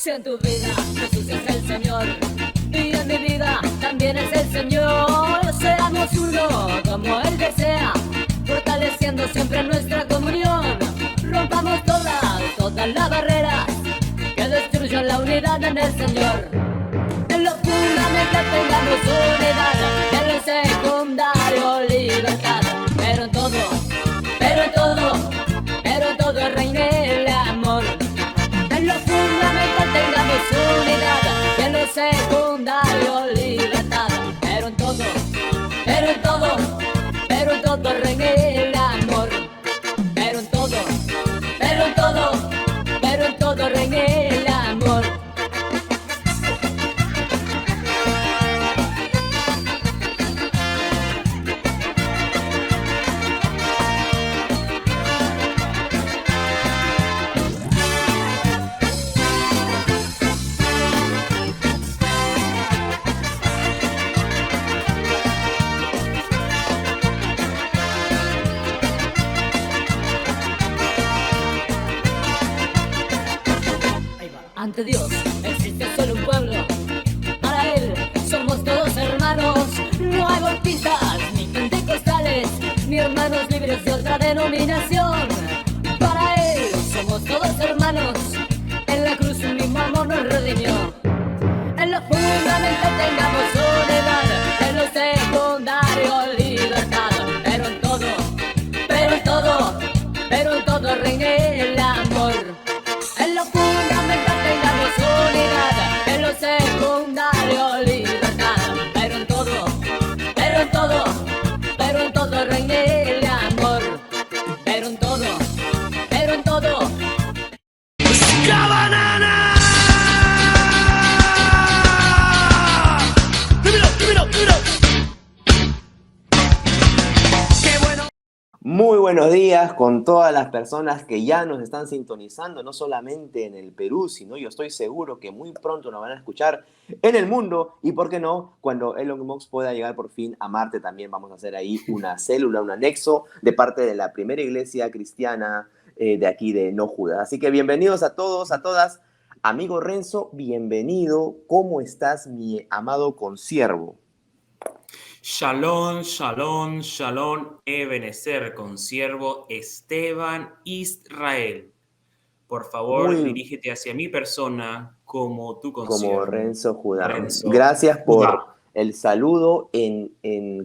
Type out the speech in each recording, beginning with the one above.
Si en tu vida Jesús es el Señor y en mi vida también es el Señor, seamos uno como Él desea, fortaleciendo siempre nuestra comunión. Rompamos todas las barreras que destruyan la unidad en el Señor. En lo fundamental tengamos unidad, en lo secundario libertad, pero en todo reine el amor. En lo fundamental tengamos unidad, y en lo secundario libertad, pero en todo reine el amor. Pero en todo reine el amor. Ante Dios existe solo un pueblo, para Él somos todos hermanos. No hay golpistas, ni pentecostales, ni hermanos libres de otra denominación. Para Él somos todos hermanos, en la cruz un mismo amor nos redimió. En lo fundamental tengamos unidad, en lo secundario libertad, pero en todo reine el amor. En lo fundamental tengamos unidad, en lo secundario libertad, pero en todo reine el amor. Pero en todo ¡Cabanana! ¡Dímelo! ¡Qué bueno! Muy buenos días con todas las personas que ya nos están sintonizando, no solamente en el Perú, sino yo estoy seguro que muy pronto nos van a escuchar en el mundo. Y por qué no, cuando Elon Musk pueda llegar por fin a Marte, también vamos a hacer ahí una célula, un anexo de parte de la primera iglesia cristiana de aquí de No Judas. Así que bienvenidos a todos, a todas. Amigo Renzo, bienvenido. ¿Cómo estás, mi amado consiervo? Shalom, shalom, shalom, Ebenezer, consiervo Esteban Israel. Por favor, dirígete hacia mi persona como tu consiervo. Como Renzo Judá. Renzo Gracias por Judá. el saludo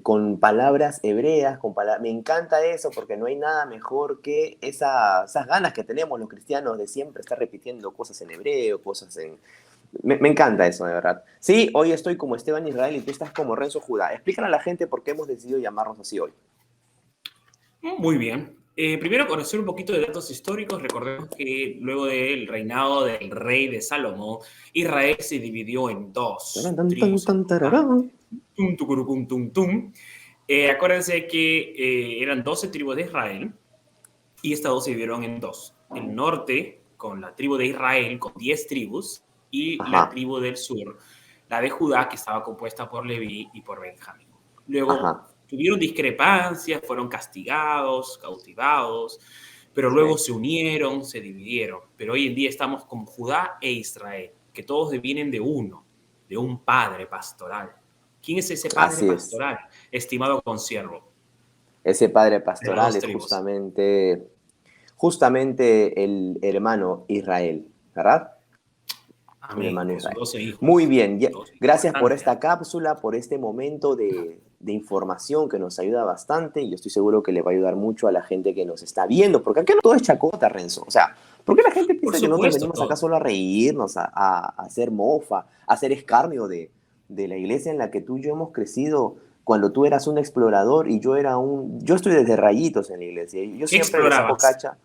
con palabras hebreas. Me encanta eso porque no hay nada mejor que esas ganas que tenemos los cristianos de siempre estar repitiendo cosas en hebreo, cosas en... Me encanta eso, de verdad. Sí, hoy estoy como Esteban Israel y tú estás como Renzo Judá. Explícale a la gente por qué hemos decidido llamarnos así hoy. Muy bien. Primero, conocer un poquito de datos históricos. Recordemos que luego del reinado del rey de Salomón, Israel se dividió en dos tribus. Acuérdense que eran 12 tribus de Israel y estas dos se dividieron en dos. El norte, con la tribu de Israel, con 10 tribus, y la tribu del sur, la de Judá, que estaba compuesta por Leví y por Benjamín. Luego tuvieron discrepancias, fueron castigados, cautivados, pero luego se unieron, se dividieron. Pero hoy en día estamos como Judá e Israel, que todos vienen de uno, de un padre pastoral. ¿Quién es ese padre pastoral, estimado consiervo? Ese padre pastoral es justamente el hermano Israel, ¿verdad? Amén. Muy bien, gracias por esta cápsula, por este momento de información que nos ayuda bastante y yo estoy seguro que le va a ayudar mucho a la gente que nos está viendo, porque acá no todo es chacota, Renzo. O sea, ¿por qué la gente piensa que nosotros venimos acá solo a reírnos, a hacer mofa, a hacer escarnio de la iglesia en la que tú y yo hemos crecido cuando tú eras un explorador y yo estoy desde rayitos en la iglesia y yo siempre le saco cacha.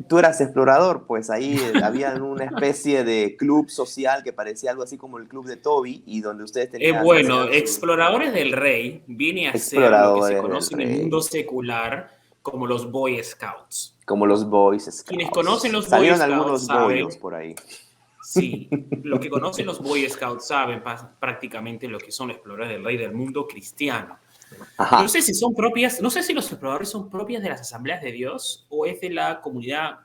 Tú eras explorador, pues ahí había una especie de club social que parecía algo así como el club de Toby y donde ustedes tenían... Bueno, Exploradores del Rey viene a ser lo que se conoce en el mundo secular como los Boy Scouts. Como los Boy Scouts. Quienes conocen los Boy Scouts algunos saben, por ahí. Sí, los que conocen los Boy Scouts saben prácticamente lo que son los Exploradores del Rey del mundo cristiano. Ajá. No sé si son propias, no sé si los exploradores son propias de las asambleas de Dios o es de la comunidad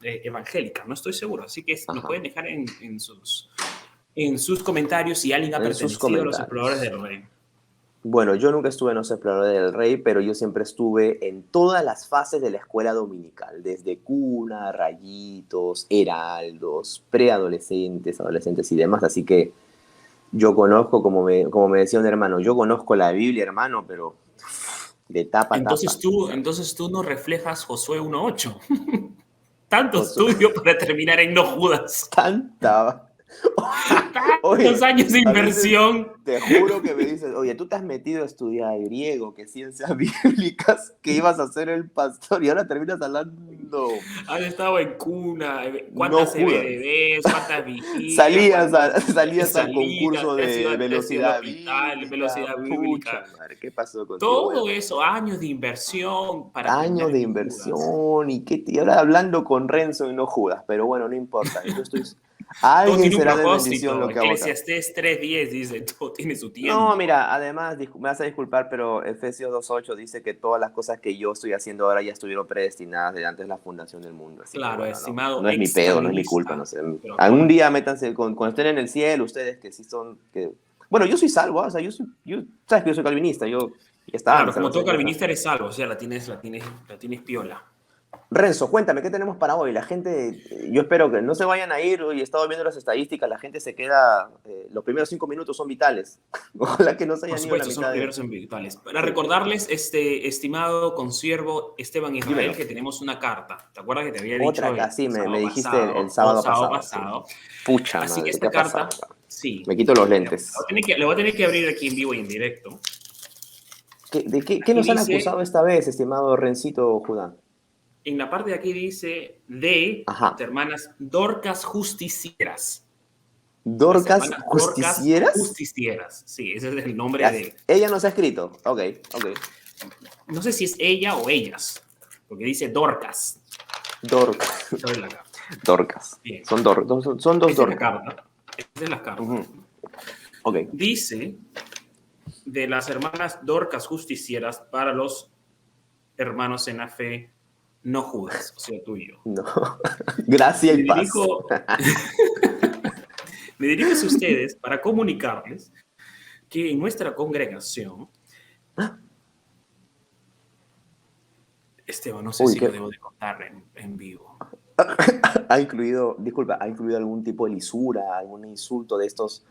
evangélica, no estoy seguro, así que nos Ajá. pueden dejar en sus comentarios si alguien ha En sus pertenecido a los exploradores comentarios. del rey. Bueno, yo nunca estuve en los Exploradores del Rey, pero yo siempre estuve en todas las fases de la escuela dominical, desde cuna, rayitos, heraldos, preadolescentes, adolescentes y demás. Así que yo conozco, como me decía un hermano, yo conozco la Biblia, hermano, pero de tapa a tapa. Entonces tú no reflejas Josué 1:8. Tanto Pues, estudio para terminar en no Judas. tanta. Tantos Oye, años de a veces inversión. te juro que me dices, oye, tú te has metido a estudiar griego, que ciencias bíblicas, que ibas a ser el pastor y ahora terminas hablando. Has estado en cuna, No cuántas jodas. CBDBs, cuántas vigilias, cuántas Salías al salidas, concurso de te has ido al velocidad hospital, bíblica. velocidad Pucha bíblica. madre, ¿qué pasó contigo? Bueno, Todo eso, años de inversión para terminar años de en no Judas. inversión y ahora hablando con Renzo y no Judas, pero bueno, no importa. Yo estoy. A Todo alguien tiene un será de bendición lo propósito. que hago acá. Eclesiastés 3:10 dice, todo tiene su No, tiempo. mira, además, me vas a disculpar, pero Efesios 2:8 dice que todas las cosas que yo estoy haciendo ahora ya estuvieron predestinadas desde antes de la fundación del mundo. Así que Claro, bueno, no, estimado no es mi pedo, no es mi culpa, excaminista. no sé. Pero Algún acuérdate. día métanse, cuando estén en el cielo, ustedes que sí son, bueno, yo soy salvo, o sea, sabes que yo soy calvinista, yo, ya está, mi Claro, como todo salvación ya está. calvinista eres salvo, o sea, la tienes piola. Renzo, cuéntame, ¿qué tenemos para hoy? La gente, yo espero que no se vayan a ir, y he estado viendo las estadísticas, la gente se queda, los primeros 5 minutos son vitales. Ojalá que no se Por hayan ido la supuesto, son los mitad de. primeros en virtuales. Para Sí, recordarles, estimado consiervo Esteban Israel, dímelo. que tenemos una carta. ¿Te acuerdas que te había Otra dicho acá, el sí, me sábado dijiste el pasado o sábado sábado pasado, sí. pasado? Pucha Así que madre, ¿qué esta ha pasado carta, acá? sí, Me quito los le lentes. voy a tener que abrir aquí en vivo y en directo. ¿De qué Aquí nos han dice, acusado esta vez, estimado Rencito Judá? en la parte de aquí dice de las Ajá. hermanas Dorcas Justicieras. Las ¿Dorcas hermanas Dorcas justicieras? Justicieras. Sí, ese es el nombre de. Ella nos ha escrito. Ok, ok. No sé si es ella o ellas, porque dice Dorcas. Dorcas. Esta es la carta. Dorcas. Bien. Son dos Esta es la Dorcas. carta. Esta es la carta. Ujú. Ok. Dice de las hermanas Dorcas Justicieras para los hermanos en la fe no Judas, o sea, tú y yo. No. Gracia Me y paz. dirijo, me dirijo a ustedes para comunicarles que en nuestra congregación, Esteban, no sé Uy, si lo ¿qué? debo de contar en vivo. Disculpa, ¿ha incluido algún tipo de lisura, algún insulto de Es estos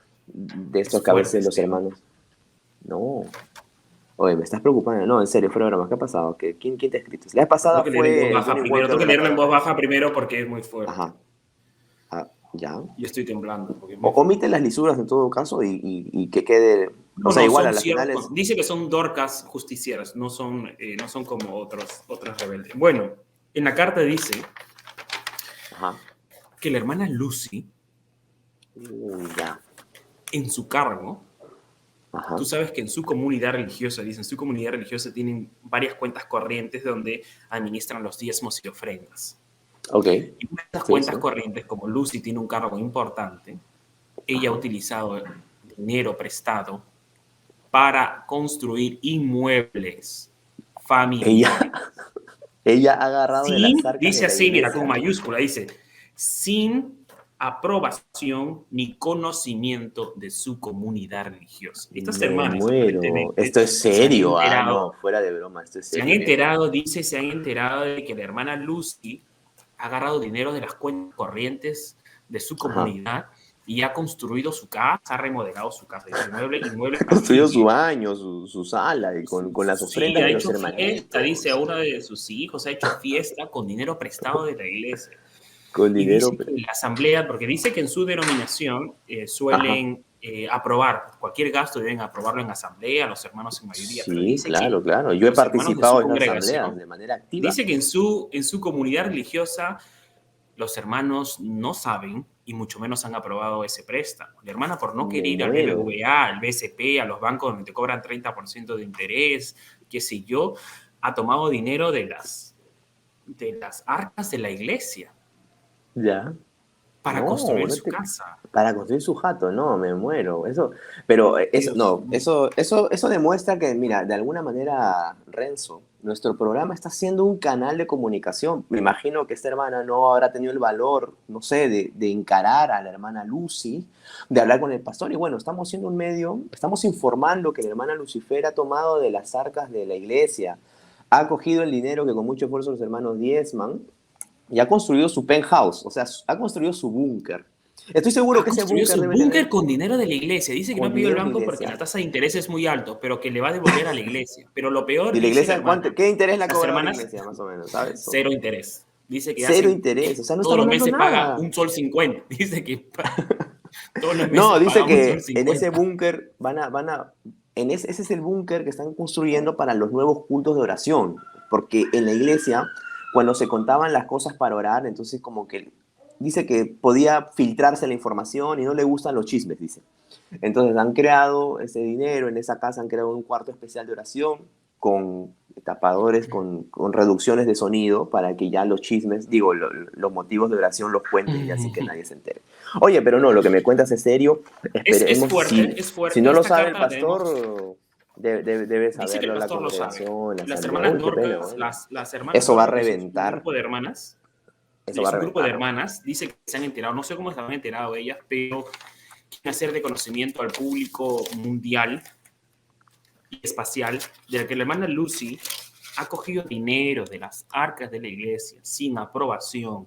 que a fuerte, veces los Esteban. hermanos? No. Oye, me estás preocupando. No, en serio, fuera de broma. ¿Qué ha pasado? ¿Quién te ha escrito? La vez pasada Tengo que leer en voz fue baja Johnny primero. Walker Tengo de que la leerlo en voz Paracel. baja primero porque es muy fuerte. Ajá. Ah, ya. Y estoy temblando porque es muy Omite fuerte. las lisuras en todo caso y que quede. O No, sea, no, igual a son las siervos. finales. Dice que son dorcas justicieras, no son como otras rebeldes. Bueno, en la carta dice Ajá. que la hermana Lucy, Ya. en su cargo, Ajá. tú sabes que en su comunidad religiosa, dice, en su comunidad religiosa tienen varias cuentas corrientes donde administran los diezmos y ofrendas. Ok. Y una de estas Sí, cuentas sí. corrientes, como Lucy tiene un cargo importante, ella ha Ajá. utilizado dinero prestado para construir inmuebles familiares. Ella ha agarrado de las arcas de Dice la así, mira, con iglesia. mayúscula, dice, sin aprobación ni conocimiento de su comunidad religiosa. Estas Me hermanas muero. aparentemente Esto es se han serio. Ah, enterado, no, fuera de broma. Esto es se han serio, viejo. enterado, dice, se han enterado de que la hermana Lucy ha agarrado dinero de las cuentas corrientes de su Ajá. comunidad y ha construido su casa, ha remodelado su casa, dice, inmuebles Construyó su familiares. baño, su sala y con las Sí, ofrendas ha de los hecho fiesta, dice a hermanitos. uno de sus hijos, ha hecho fiesta con dinero prestado de la iglesia. Con Y dinero. dice que la asamblea, porque dice que en su denominación Ajá. suelen aprobar, cualquier gasto deben aprobarlo en asamblea, los hermanos en mayoría, pero Sí, dice que claro, claro. Yo he los hermanos de participado su en esas asambleas congregación, de manera activa. dice que en su comunidad religiosa los hermanos no saben y mucho menos han aprobado ese préstamo. La hermana, por no Me querer ir al muero. BBVA, al BCP, a los bancos donde te cobran 30% de interés, qué sé yo, ha tomado dinero de las arcas de la iglesia Ya. para No, construir no su casa. para construir su jato, no, me muero. Pero eso demuestra que, mira, de alguna manera, Renzo, nuestro programa está siendo un canal de comunicación. Me imagino que esta hermana no habrá tenido el valor, no sé, de encarar a la hermana Lucy, de hablar con el pastor. Y bueno, estamos siendo un medio, estamos informando que la hermana Lucifer ha tomado de las arcas de la iglesia, ha cogido el dinero que con mucho esfuerzo los hermanos diezman y ha construido su penthouse, o sea, ha construido su búnker. Estoy seguro que ese Construyó búnker su debe búnker tener con dinero de la iglesia. Dice que no con ha pedido el dinero de la banco porque iglesia. la tasa de interés es muy alto, pero que le va a devolver a la iglesia. Pero lo peor, ¿Y la dice la iglesia hermana, qué interés le ha las cobrado la hermanas, iglesia, más o menos? ¿Sabes? cero interés. Dice que Cero interés, o sea, no todos están los ganando meses paga nada. un sol 50. Dice que todos los meses No, dice paga un sol que 50. en ese búnker ese es el búnker que están construyendo para los nuevos cultos de oración, porque en la iglesia, cuando se contaban las cosas para orar, entonces como que dice que podía filtrarse la información y no le gustan los chismes, dice. Entonces han creado ese dinero, en esa casa han creado un cuarto especial de oración con tapadores, con reducciones de sonido para que ya los chismes, digo, los motivos de oración los cuenten y así que nadie se entere. Oye, pero no, lo que me cuentas es serio. Es Esperemos, fuerte, es fuerte. si no lo Esta sabe el carta pastor, debe dice que el saberlo la pastor lo sabe. congregación, la Las asamblea. hermanas Uy, qué pena, Dorcas, bueno. las hermanas Eso va a Dorcas, que son reventar. un grupo de hermanas, Eso va a es un grupo de reventar. hermanas, dice que se han enterado, no sé cómo se han enterado ellas, pero quieren hacer de conocimiento al público mundial y espacial de que la hermana Lucy ha cogido dinero de las arcas de la iglesia sin aprobación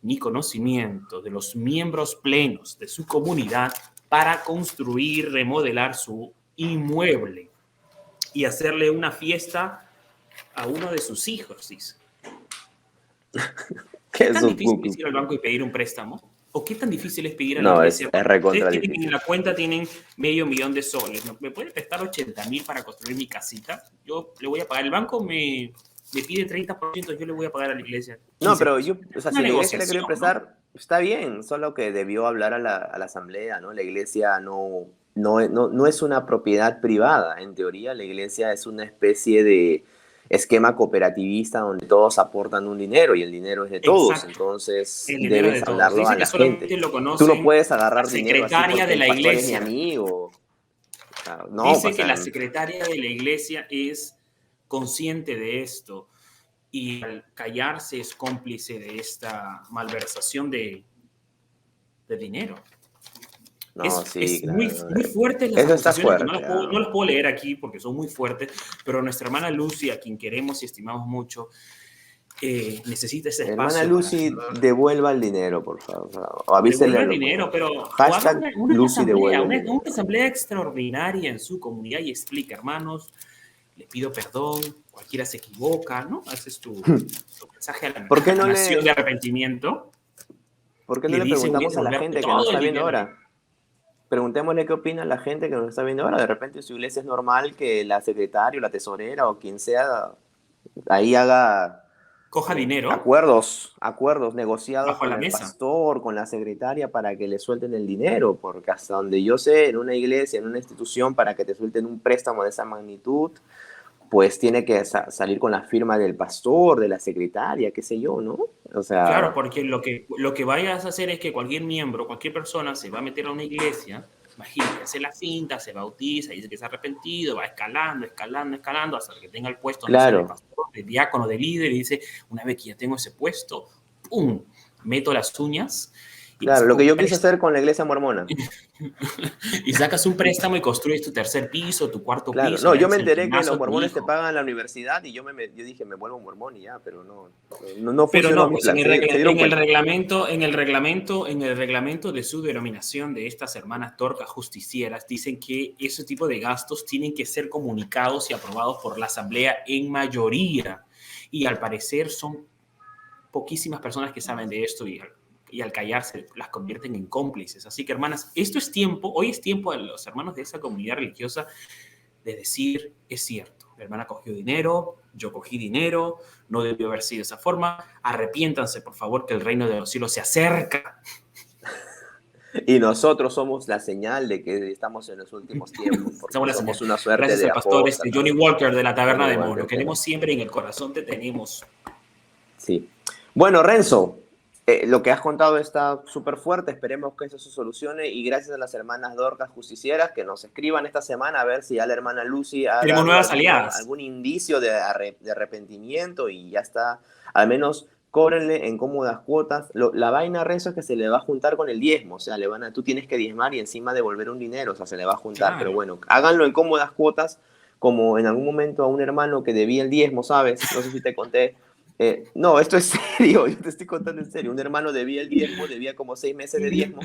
ni conocimiento de los miembros plenos de su comunidad para construir, remodelar su inmueble y hacerle una fiesta a uno de sus hijos, dice. ¿Qué ¿Qué es tan un difícil cucu? es ir al banco y pedir un préstamo? ¿O qué tan difícil es pedir a la No, iglesia? es recontra Ustedes tienen, difícil. en la cuenta tienen $500,000 soles. ¿Me puede prestar 80,000 para construir mi casita? Yo le voy a pagar. El banco me pide 30%, yo le voy a pagar a la iglesia. No, 15%. pero o sea, Una si la iglesia le negociación, quería ¿no? prestar, está bien, solo que debió hablar a la asamblea, ¿no? La iglesia no es una propiedad privada, en teoría la iglesia es una especie de esquema cooperativista donde todos aportan un dinero y el dinero es de todos, Exacto. entonces El dinero debes de todos. hablarlo Dice a que la solamente gente. lo Tú conocen no puedes la agarrar dinero así secretaria porque de la el pastor es mi iglesia. amigo. O sea, no, Dice o que sea, la secretaria de la iglesia es consciente de esto y al callarse es cómplice de esta malversación de dinero. no, Es, sí, es claro. muy fuertes las Eso está acusaciones, que fuerte. no las puedo leer aquí porque son muy fuertes, pero nuestra hermana Lucy, a quien queremos y estimamos mucho, necesita ese Hermana espacio Lucy, para devuelva el dinero, por favor. O avísele devuelva a el los... dinero, pero o haga Hashtag una Lucy asamblea, devuelve el una dinero. asamblea extraordinaria en su comunidad y explica, hermanos, les pido perdón, cualquiera se equivoca, ¿no? Haces tu mensaje a ¿Por qué la no nación de le, arrepentimiento ¿Por qué y no le le dice, voy a preguntamos a la devolverte gente que nos todo el está viendo dinero. ahora? Preguntémosle qué opina la gente que nos está viendo ahora. De repente su iglesia es normal que la secretaria, la tesorera o quien sea ahí haga Coja dinero acuerdos negociados bajo con la el mesa. pastor, con la secretaria para que le suelten el dinero, porque hasta donde yo sé, en una iglesia, en una institución, para que te suelten un préstamo de esa magnitud, pues tiene que salir con la firma del pastor, de la secretaria, qué sé yo, ¿no? O sea, Claro, porque lo que vayas a hacer es que cualquier miembro, cualquier persona se va a meter a una iglesia, imagínate, hace la cinta, se bautiza, dice que se ha arrepentido, va escalando, hasta que tenga el puesto donde sea de claro, pastor, de diácono, de líder, y dice, una vez que ya tengo ese puesto, ¡pum!, meto las uñas y claro, lo saco que un yo quise préstamo. hacer con la iglesia mormona. Y sacas un préstamo y construyes tu tercer piso, tu cuarto Claro, piso, no, le yo me das el enteré que gimnasio los a tu mormones te hijo. pagan la universidad y yo dije, me vuelvo mormón y ya, pero no Pero funcionó no, mi pues plan. Se dieron cuenta. en el reglamento de su denominación de estas hermanas torcas justicieras, dicen que ese tipo de gastos tienen que ser comunicados y aprobados por la asamblea en mayoría. Y al parecer son poquísimas personas que saben de esto y al callarse las convierten en cómplices. Así que, hermanas, hoy es tiempo de los hermanos de esa comunidad religiosa de decir, es cierto, la hermana cogió dinero, yo cogí dinero, no debió haber sido de esa forma, arrepiéntanse, por favor, que el reino de los cielos se acerca. Y nosotros somos la señal de que estamos en los últimos tiempos, porque Somos la somos señal. una suerte Gracias de al pastor apóstata. Johnny Walker de la Taberna Johnny de Walker, Mono. Queremos siempre en el corazón, te tenemos. Sí. Bueno, Renzo, Lo que has contado está súper fuerte, esperemos que eso se solucione y gracias a las hermanas Dorcas Justicieras que nos escriban esta semana a ver si ya la hermana Lucy ha Tenemos dado nuevas aliadas. algún indicio de arrepentimiento y ya está, al menos cóbrenle en cómodas cuotas. La vaina, Renzo, es que se le va a juntar con el diezmo, o sea, tú tienes que diezmar y encima devolver un dinero, o sea, se le va a juntar, Claro. pero bueno, háganlo en cómodas cuotas, como en algún momento a un hermano que debía el diezmo, ¿sabes? No sé si te conté. No, esto es serio, yo te estoy contando en serio. Un hermano debía el diezmo, debía como 6 meses de diezmo,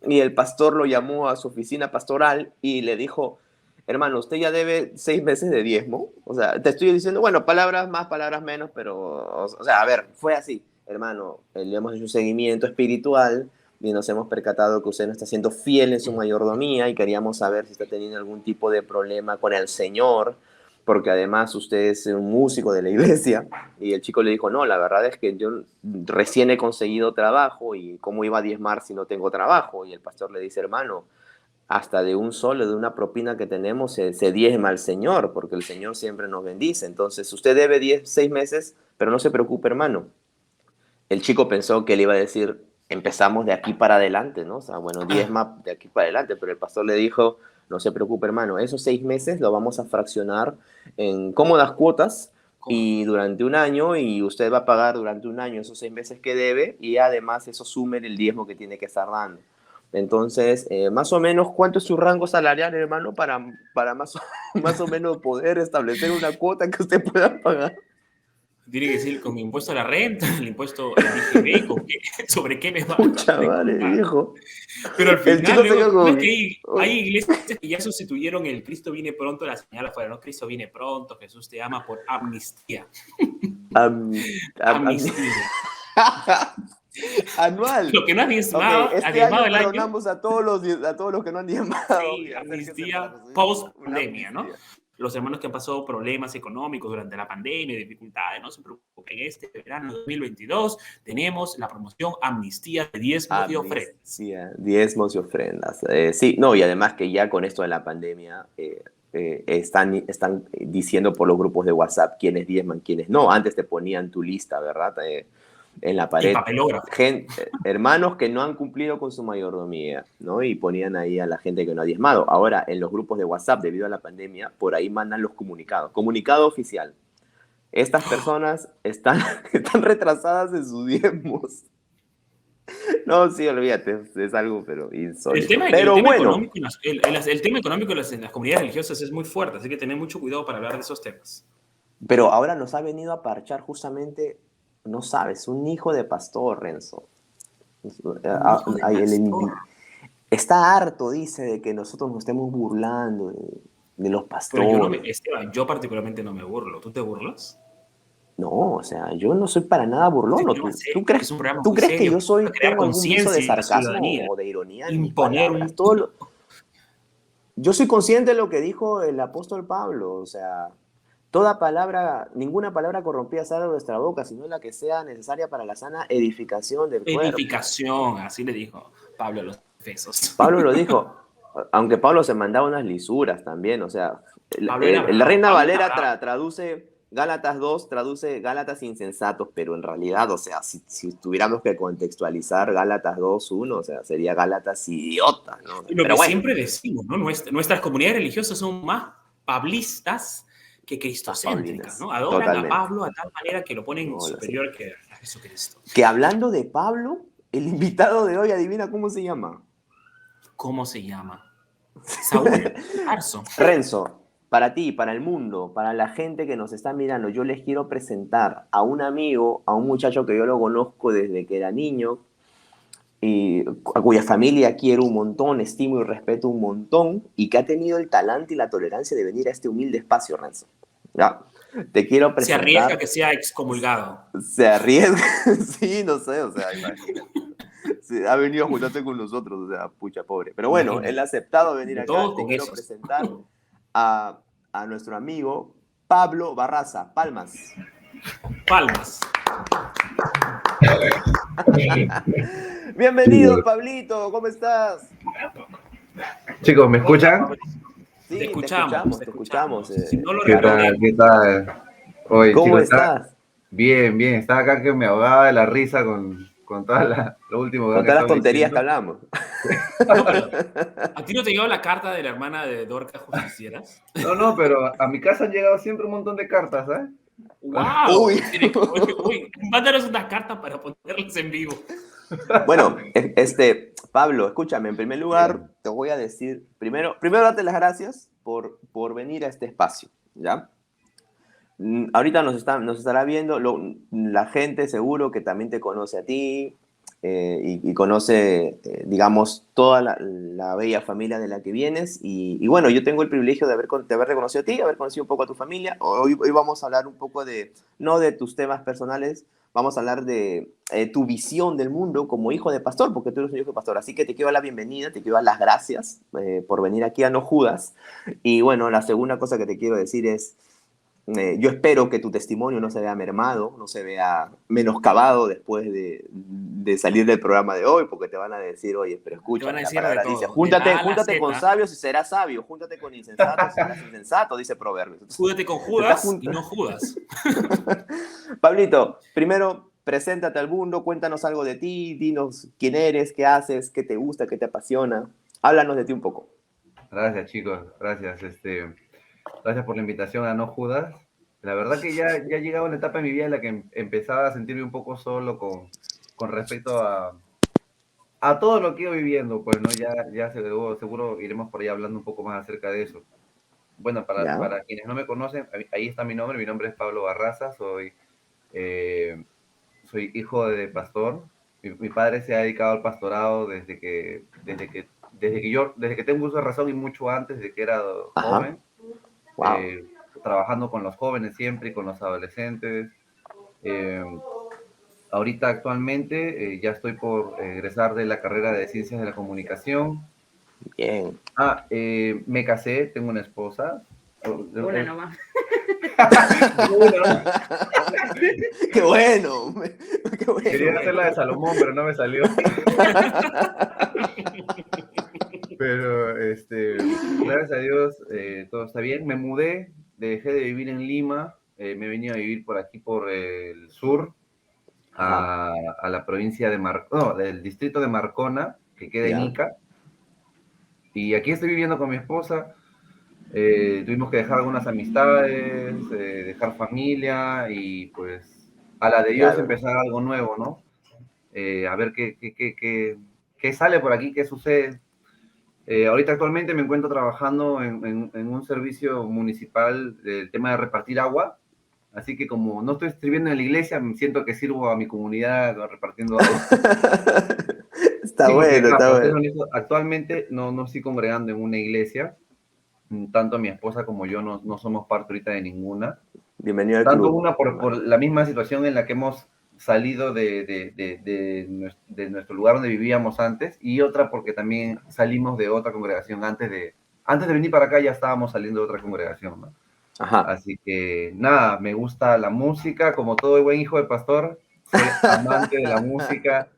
y el pastor lo llamó a su oficina pastoral y le dijo, hermano, usted ya debe 6 meses de diezmo. O sea, te estoy diciendo, bueno, palabras más, palabras menos, pero, o sea, a ver, fue así, hermano, le hemos hecho un seguimiento espiritual y nos hemos percatado que usted no está siendo fiel en su mayordomía y queríamos saber si está teniendo algún tipo de problema con el Señor, porque además usted es un músico de la iglesia. Y el chico le dijo, no, la verdad es que yo recién he conseguido trabajo y cómo iba a diezmar si no tengo trabajo. Y el pastor le dice, hermano, hasta de un solo, de una propina que tenemos, se diezma al Señor, porque el Señor siempre nos bendice. Entonces usted debe 6 meses, pero no se preocupe, hermano. El chico pensó que le iba a decir, empezamos de aquí para adelante, ¿no? O sea, bueno, diezma de aquí para adelante, pero el pastor le dijo, no se preocupe, hermano, esos 6 meses lo vamos a fraccionar en cómodas cuotas y durante un año, y usted va a pagar durante un año esos 6 meses que debe, y además eso sume el diezmo que tiene que estar dando. Entonces, más o menos, ¿cuánto es su rango salarial, hermano, para más o menos poder establecer una cuota que usted pueda pagar? Tiene que decir con mi impuesto a la renta, el impuesto al IGB, sobre qué me va Pucha a madre, viejo. Pero al El chico final, se quedó luego, como ¿no es que hay iglesias que ya sustituyeron el Cristo viene pronto, la señal afuera, ¿no? Cristo viene pronto, Jesús te ama, por amnistía. Amnistía. Anual. Lo que no han diezmado, Okay, ha diezmado el año. perdonamos a todos los que no han diezmado. Sí, amnistía post-pandemia, ¿no? Los hermanos que han pasado problemas económicos durante la pandemia, dificultades, no se preocupen. Este verano 2022 tenemos la promoción Amnistía de diezmos y ofrendas. Sí, diezmos y ofrendas. Sí, no, y además que ya con esto de la pandemia están diciendo por los grupos de WhatsApp quiénes diezman, quiénes no. Antes te ponían tu lista, ¿verdad? En la pared, hermanos que no han cumplido con su mayordomía, ¿no? Y ponían ahí a la gente que no ha diezmado. Ahora, en los grupos de WhatsApp, debido a la pandemia, por ahí mandan los comunicados. Comunicado oficial. Estas personas están retrasadas en sus diezmos. No, sí, olvídate, es algo, pero insólito. El tema económico en las comunidades religiosas es muy fuerte, así que tener mucho cuidado para hablar de esos temas. Pero ahora nos ha venido a parchar justamente... No sabes, un hijo de pastor, Renzo. Está harto, dice, de que nosotros nos estemos burlando de los pastores. Pero Esteban, yo particularmente no me burlo. ¿Tú te burlas? No, o sea, yo no soy para nada burlón. ¿Tú crees que yo tengo algún viso de sarcasmo o de ironía en mis palabras? Yo soy consciente de lo que dijo el apóstol Pablo, o sea... ninguna palabra corrompida sale de nuestra boca, sino la que sea necesaria para la sana edificación del cuerpo. Edificación, así le dijo Pablo a los Efesos. Pablo lo dijo, aunque Pablo se mandaba unas lisuras también, o sea, la Reina Valera traduce Gálatas 2, traduce Gálatas insensatos, pero en realidad, o sea, si tuviéramos que contextualizar Gálatas 2:1, o sea, sería Gálatas idiotas, ¿no? Lo que siempre decimos, ¿no? Nuestras comunidades religiosas son más pablistas que cristocéntricas, ¿no? Adoran totalmente a Pablo a tal manera que lo ponen superior que a Jesucristo. Que hablando de Pablo, el invitado de hoy, adivina cómo se llama. ¿Cómo se llama? Saúl Tarso. Renzo, para ti, para el mundo, para la gente que nos está mirando, yo les quiero presentar a un amigo, a un muchacho que yo lo conozco desde que era niño, y a cuya familia quiero un montón, estimo y respeto un montón, y que ha tenido el talante y la tolerancia de venir a este humilde espacio, Renzo. ¿Ya? Te quiero presentar. Se arriesga que sea excomulgado. Se arriesga, sí, no sé, o sea, imagínate. Sí, ha venido a juntarse con nosotros, o sea, pucha, pobre. Pero bueno, imagínate. Él ha aceptado venir acá. Te quiero presentar a nuestro amigo Pablo Barraza. Palmas. Palmas. Bienvenido, Pablito, ¿cómo estás? Chicos, ¿me escuchan? Sí, te escuchamos. ¿Qué tal? Oye, ¿Cómo chicos, estás? Bien, estaba acá que me ahogaba de la risa con con toda lo último con todas las tonterías que hablamos. ¿A ti no te llegó la carta de la hermana de Dorcas Justicieras? No, pero a mi casa han llegado siempre un montón de cartas, ¿eh? ¡Wow! Uy. Uy, mándanos unas cartas para ponerlas en vivo. Bueno, Pablo, escúchame, en primer lugar te voy a decir, primero darte las gracias por venir a este espacio, ¿ya? Ahorita nos estará viendo la gente seguro que también te conoce a ti y conoce, digamos, toda la bella familia de la que vienes y bueno, yo tengo el privilegio de haber reconocido a ti, haber conocido un poco a tu familia. Hoy vamos a hablar un poco no de tus temas personales, vamos a hablar de tu visión del mundo como hijo de pastor, porque tú eres un hijo de pastor, así que te quiero dar la bienvenida, te quiero dar las gracias por venir aquí a No Judas. Y bueno, la segunda cosa que te quiero decir es, yo espero que tu testimonio no se vea mermado, no se vea menoscabado después de salir del programa de hoy, porque te van a decir, oye, pero escucha, la palabra dice, júntate con sabios y serás sabio, júntate con insensatos y serás insensato, dice Proverbios. Júntate con Judas y no Judas. Pablito, primero, preséntate al mundo, cuéntanos algo de ti, dinos quién eres, qué haces, qué te gusta, qué te apasiona. Háblanos de ti un poco. Gracias, chicos, gracias. Gracias por la invitación a No Judas. La verdad que ya he llegado a una etapa en mi vida en la que empezaba a sentirme un poco solo con respecto a todo lo que he ido viviendo, pues, ¿no? Ya seguro iremos por ahí hablando un poco más acerca de eso. Bueno, para quienes no me conocen, ahí está mi nombre es Pablo Barraza, soy hijo de pastor. Mi padre se ha dedicado al pastorado desde que tengo uso de razón y mucho antes de que era joven. Wow. Trabajando con los jóvenes siempre y con los adolescentes. Ahorita actualmente ya estoy por egresar de la carrera de Ciencias de la Comunicación. Bien. Me casé, tengo una esposa. Una nomás. ¡Qué bueno! ¡Qué bueno! Quería hacer la de Salomón, pero no me salió. Pero, gracias a Dios, todo está bien. Me mudé, dejé de vivir en Lima, me he venido a vivir por aquí, por el sur, a la provincia del distrito de Marcona, que queda en Ica. Y aquí estoy viviendo con mi esposa. Tuvimos que dejar algunas amistades, dejar familia y pues a la de Dios empezar algo nuevo, ¿no? A ver qué sale por aquí, qué sucede. Ahorita actualmente me encuentro trabajando en un servicio municipal del tema de repartir agua, así que como no estoy escribiendo en la iglesia, me siento que sirvo a mi comunidad repartiendo agua. Está bueno. Actualmente no estoy congregando en una iglesia, tanto mi esposa como yo no somos parte ahorita de ninguna. Bienvenido al Tanto club. Una por la misma situación en la que hemos salido de nuestro lugar donde vivíamos antes, y otra porque también salimos de otra congregación antes de venir para acá. Ya estábamos saliendo de otra congregación, ¿no? Ajá. Así que nada, me gusta la música, como todo buen hijo de pastor, soy amante de la música,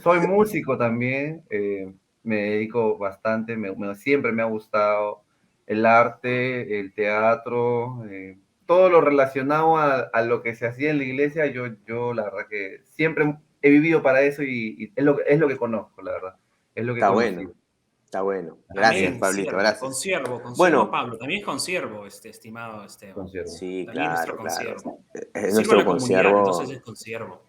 soy músico también, me dedico bastante, siempre me ha gustado el arte, el teatro, todo lo relacionado a lo que se hacía en la iglesia. Yo la verdad que siempre he vivido para eso y es lo que conozco, la verdad. Es lo que Está bueno. Gracias, También, Pablito, gracias. Consiervo, bueno, Pablo, también es consiervo, estimado Esteban. Sí, también claro, nuestro consiervo. Es nuestro consiervo. Entonces es consiervo.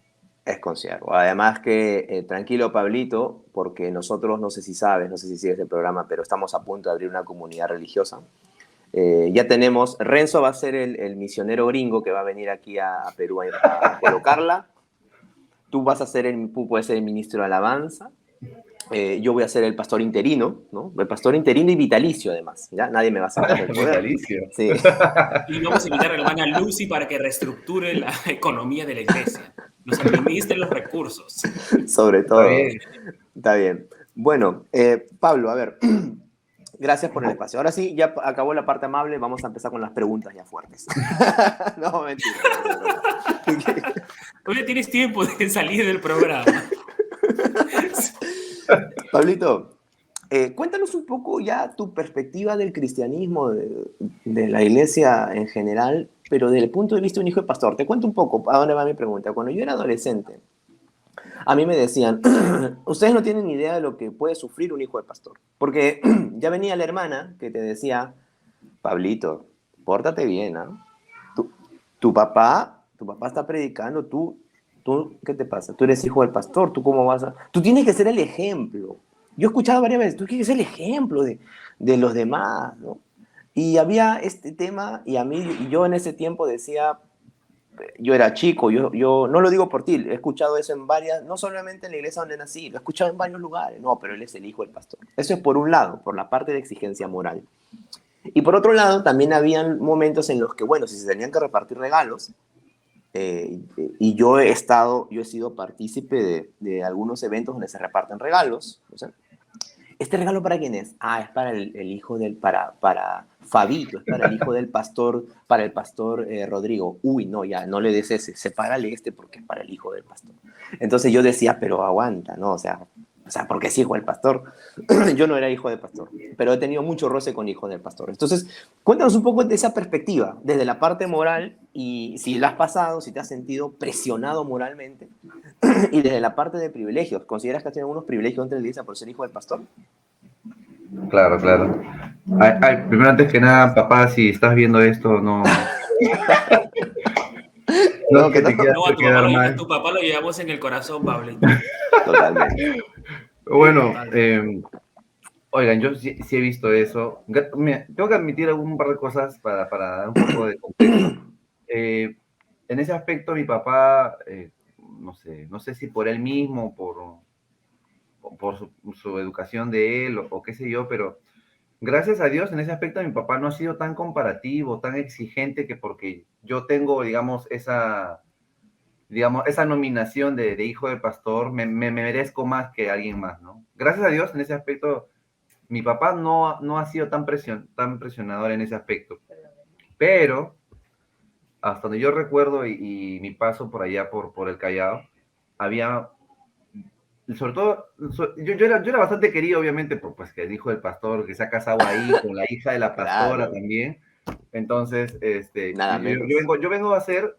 Es consiervo. Además que, tranquilo, Pablito, porque nosotros, no sé si sabes, no sé si sigues el programa, pero estamos a punto de abrir una comunidad religiosa. Ya tenemos, Renzo va a ser el misionero gringo que va a venir aquí a Perú a colocarla. Tú puedes ser el ministro de alabanza. Yo voy a ser el pastor interino, ¿no? El pastor interino y vitalicio, además. ¿Ya? Nadie me va a sacar del poder. Vitalicio. Sí. Y vamos a invitar a la hermana Lucy para que reestructure la economía de la iglesia. Nos administre los recursos. Sobre todo. Está bien. Bueno, Pablo, a ver. Gracias por el espacio. Ahora sí, ya acabó la parte amable. Vamos a empezar con las preguntas ya fuertes. No, mentira. Todavía tienes tiempo de salir del programa. Pablito, cuéntanos un poco ya tu perspectiva del cristianismo, de la iglesia en general, pero desde el punto de vista de un hijo de pastor. Te cuento un poco, ¿a dónde va mi pregunta? Cuando yo era adolescente, a mí me decían, ustedes no tienen ni idea de lo que puede sufrir un hijo de pastor. Porque ya venía la hermana que te decía, Pablito, pórtate bien, ¿ah? Tu papá está predicando, ¿qué te pasa? Tú eres hijo del pastor, ¿tú cómo vas a...? Tú tienes que ser el ejemplo. Yo he escuchado varias veces, tú tienes que ser el ejemplo de los demás, ¿no? Y había este tema, y yo en ese tiempo decía, yo era chico, yo no lo digo por ti, he escuchado eso en varias, no solamente en la iglesia donde nací, lo he escuchado en varios lugares, no, pero él es el hijo del pastor. Eso es por un lado, por la parte de exigencia moral. Y por otro lado, también habían momentos en los que, bueno, si se tenían que repartir regalos, y yo he sido partícipe de algunos eventos donde se reparten regalos. O sea, ¿este regalo para quién es? Ah, es para el hijo para Fabito, es para el hijo del pastor, para el pastor Rodrigo. Uy, no, ya, no le des ese, sepárale este porque es para el hijo del pastor. Entonces yo decía, pero aguanta, ¿no? O sea, porque es hijo del pastor. Yo no era hijo del pastor, pero he tenido mucho roce con hijos del pastor. Entonces, cuéntanos un poco de esa perspectiva, desde la parte moral, y si la has pasado, si te has sentido presionado moralmente, y desde la parte de privilegios. ¿Consideras que has tenido algunos privilegios dentro de la iglesia por ser hijo del pastor? Claro, claro. Primero, antes que nada, papá, si estás viendo esto, no... No, que no. A tu papá lo llevamos en el corazón, Pablo. Totalmente. Bueno, oigan, yo sí he visto eso. Tengo que admitir un par de cosas para dar un poco de contexto. En ese aspecto, mi papá, no sé si por él mismo, por su educación de él o qué sé yo, pero gracias a Dios, en ese aspecto mi papá no ha sido tan comparativo, tan exigente, que porque yo tengo, digamos, esa nominación de hijo de pastor, me merezco más que alguien más, ¿no? Gracias a Dios, en ese aspecto, mi papá no ha sido tan presionador en ese aspecto. Pero, hasta donde yo recuerdo y mi paso por allá, por el Callao, había... Sobre todo, yo era bastante querido, obviamente, pues que el hijo del pastor, que se ha casado ahí con la hija de la pastora. Claro. También. Entonces, yo vengo a ser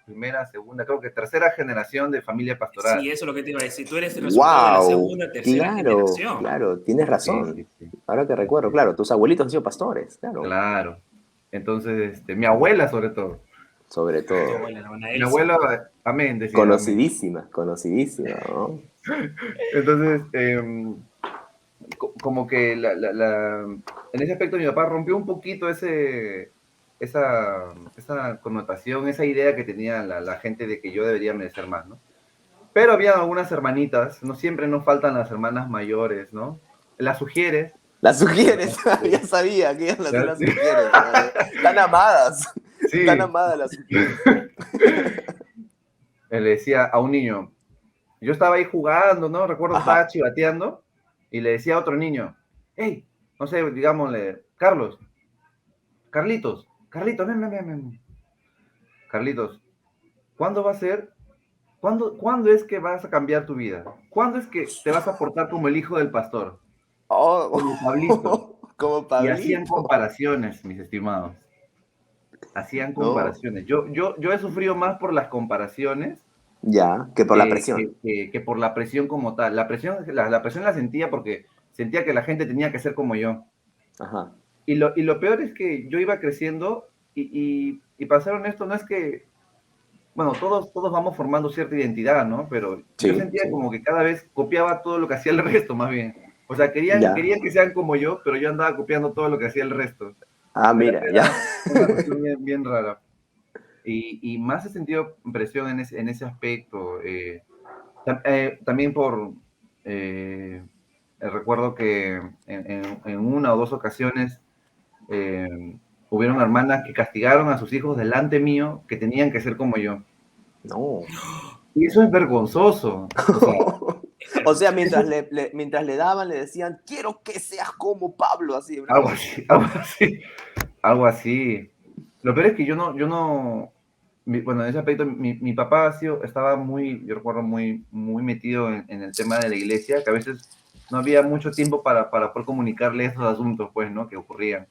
primera, segunda, creo que tercera generación de familia pastoral. Sí, eso es lo que te iba a decir. Tú eres el resultado de la segunda, tercera generación. Claro, tienes razón. Sí. Ahora te recuerdo, claro, tus abuelitos han sido pastores, claro. Claro. Entonces, mi abuela, sobre todo. Sobre todo. Mi abuela, amén. Decía, conocidísima, ¿no? Entonces, como que en ese aspecto mi papá rompió un poquito esa connotación, esa idea que tenía la gente de que yo debería merecer más, ¿no? Pero había algunas hermanitas, no siempre nos faltan las hermanas mayores, ¿no? Las sugieres. Las sugieres, ya sabía que eran las sugieres. Tan amadas. Sí. Tan amadas las sugieres. Le decía a un niño, yo estaba ahí jugando, ¿no? Recuerdo que estaba chivateando y le decía a otro niño, hey, no sé, digámosle, Carlitos, ven. Carlitos, ¿cuándo va a ser? ¿Cuándo es que vas a cambiar tu vida? ¿Cuándo es que te vas a portar como el hijo del pastor? Como Pablito. Como Pablito. Y hacían comparaciones, mis estimados. Hacían comparaciones. No. Yo he sufrido más por las comparaciones. Ya, que por la presión. Que por la presión como tal. La presión la sentía porque sentía que la gente tenía que ser como yo. Ajá. Y lo peor es que yo iba creciendo y para ser honesto, no es que, bueno, todos vamos formando cierta identidad, ¿no? Pero yo sentía como que cada vez copiaba todo lo que hacía el resto, más bien. O sea, querían que sean como yo, pero yo andaba copiando todo lo que hacía el resto. Ah, mira, ya. Una cuestión bien rara. Y más he sentido presión en ese aspecto. También recuerdo que en una o dos ocasiones hubieron hermanas que castigaron a sus hijos delante mío que tenían que ser como yo. No. Y eso es vergonzoso. O sea, mientras le daban, le decían, quiero que seas como Pablo, así. Algo así. Lo peor es que yo no, bueno, en ese aspecto, mi papá estaba yo recuerdo, muy metido en el tema de la iglesia, que a veces no había mucho tiempo para poder comunicarle esos asuntos, pues, ¿no? Que ocurrían.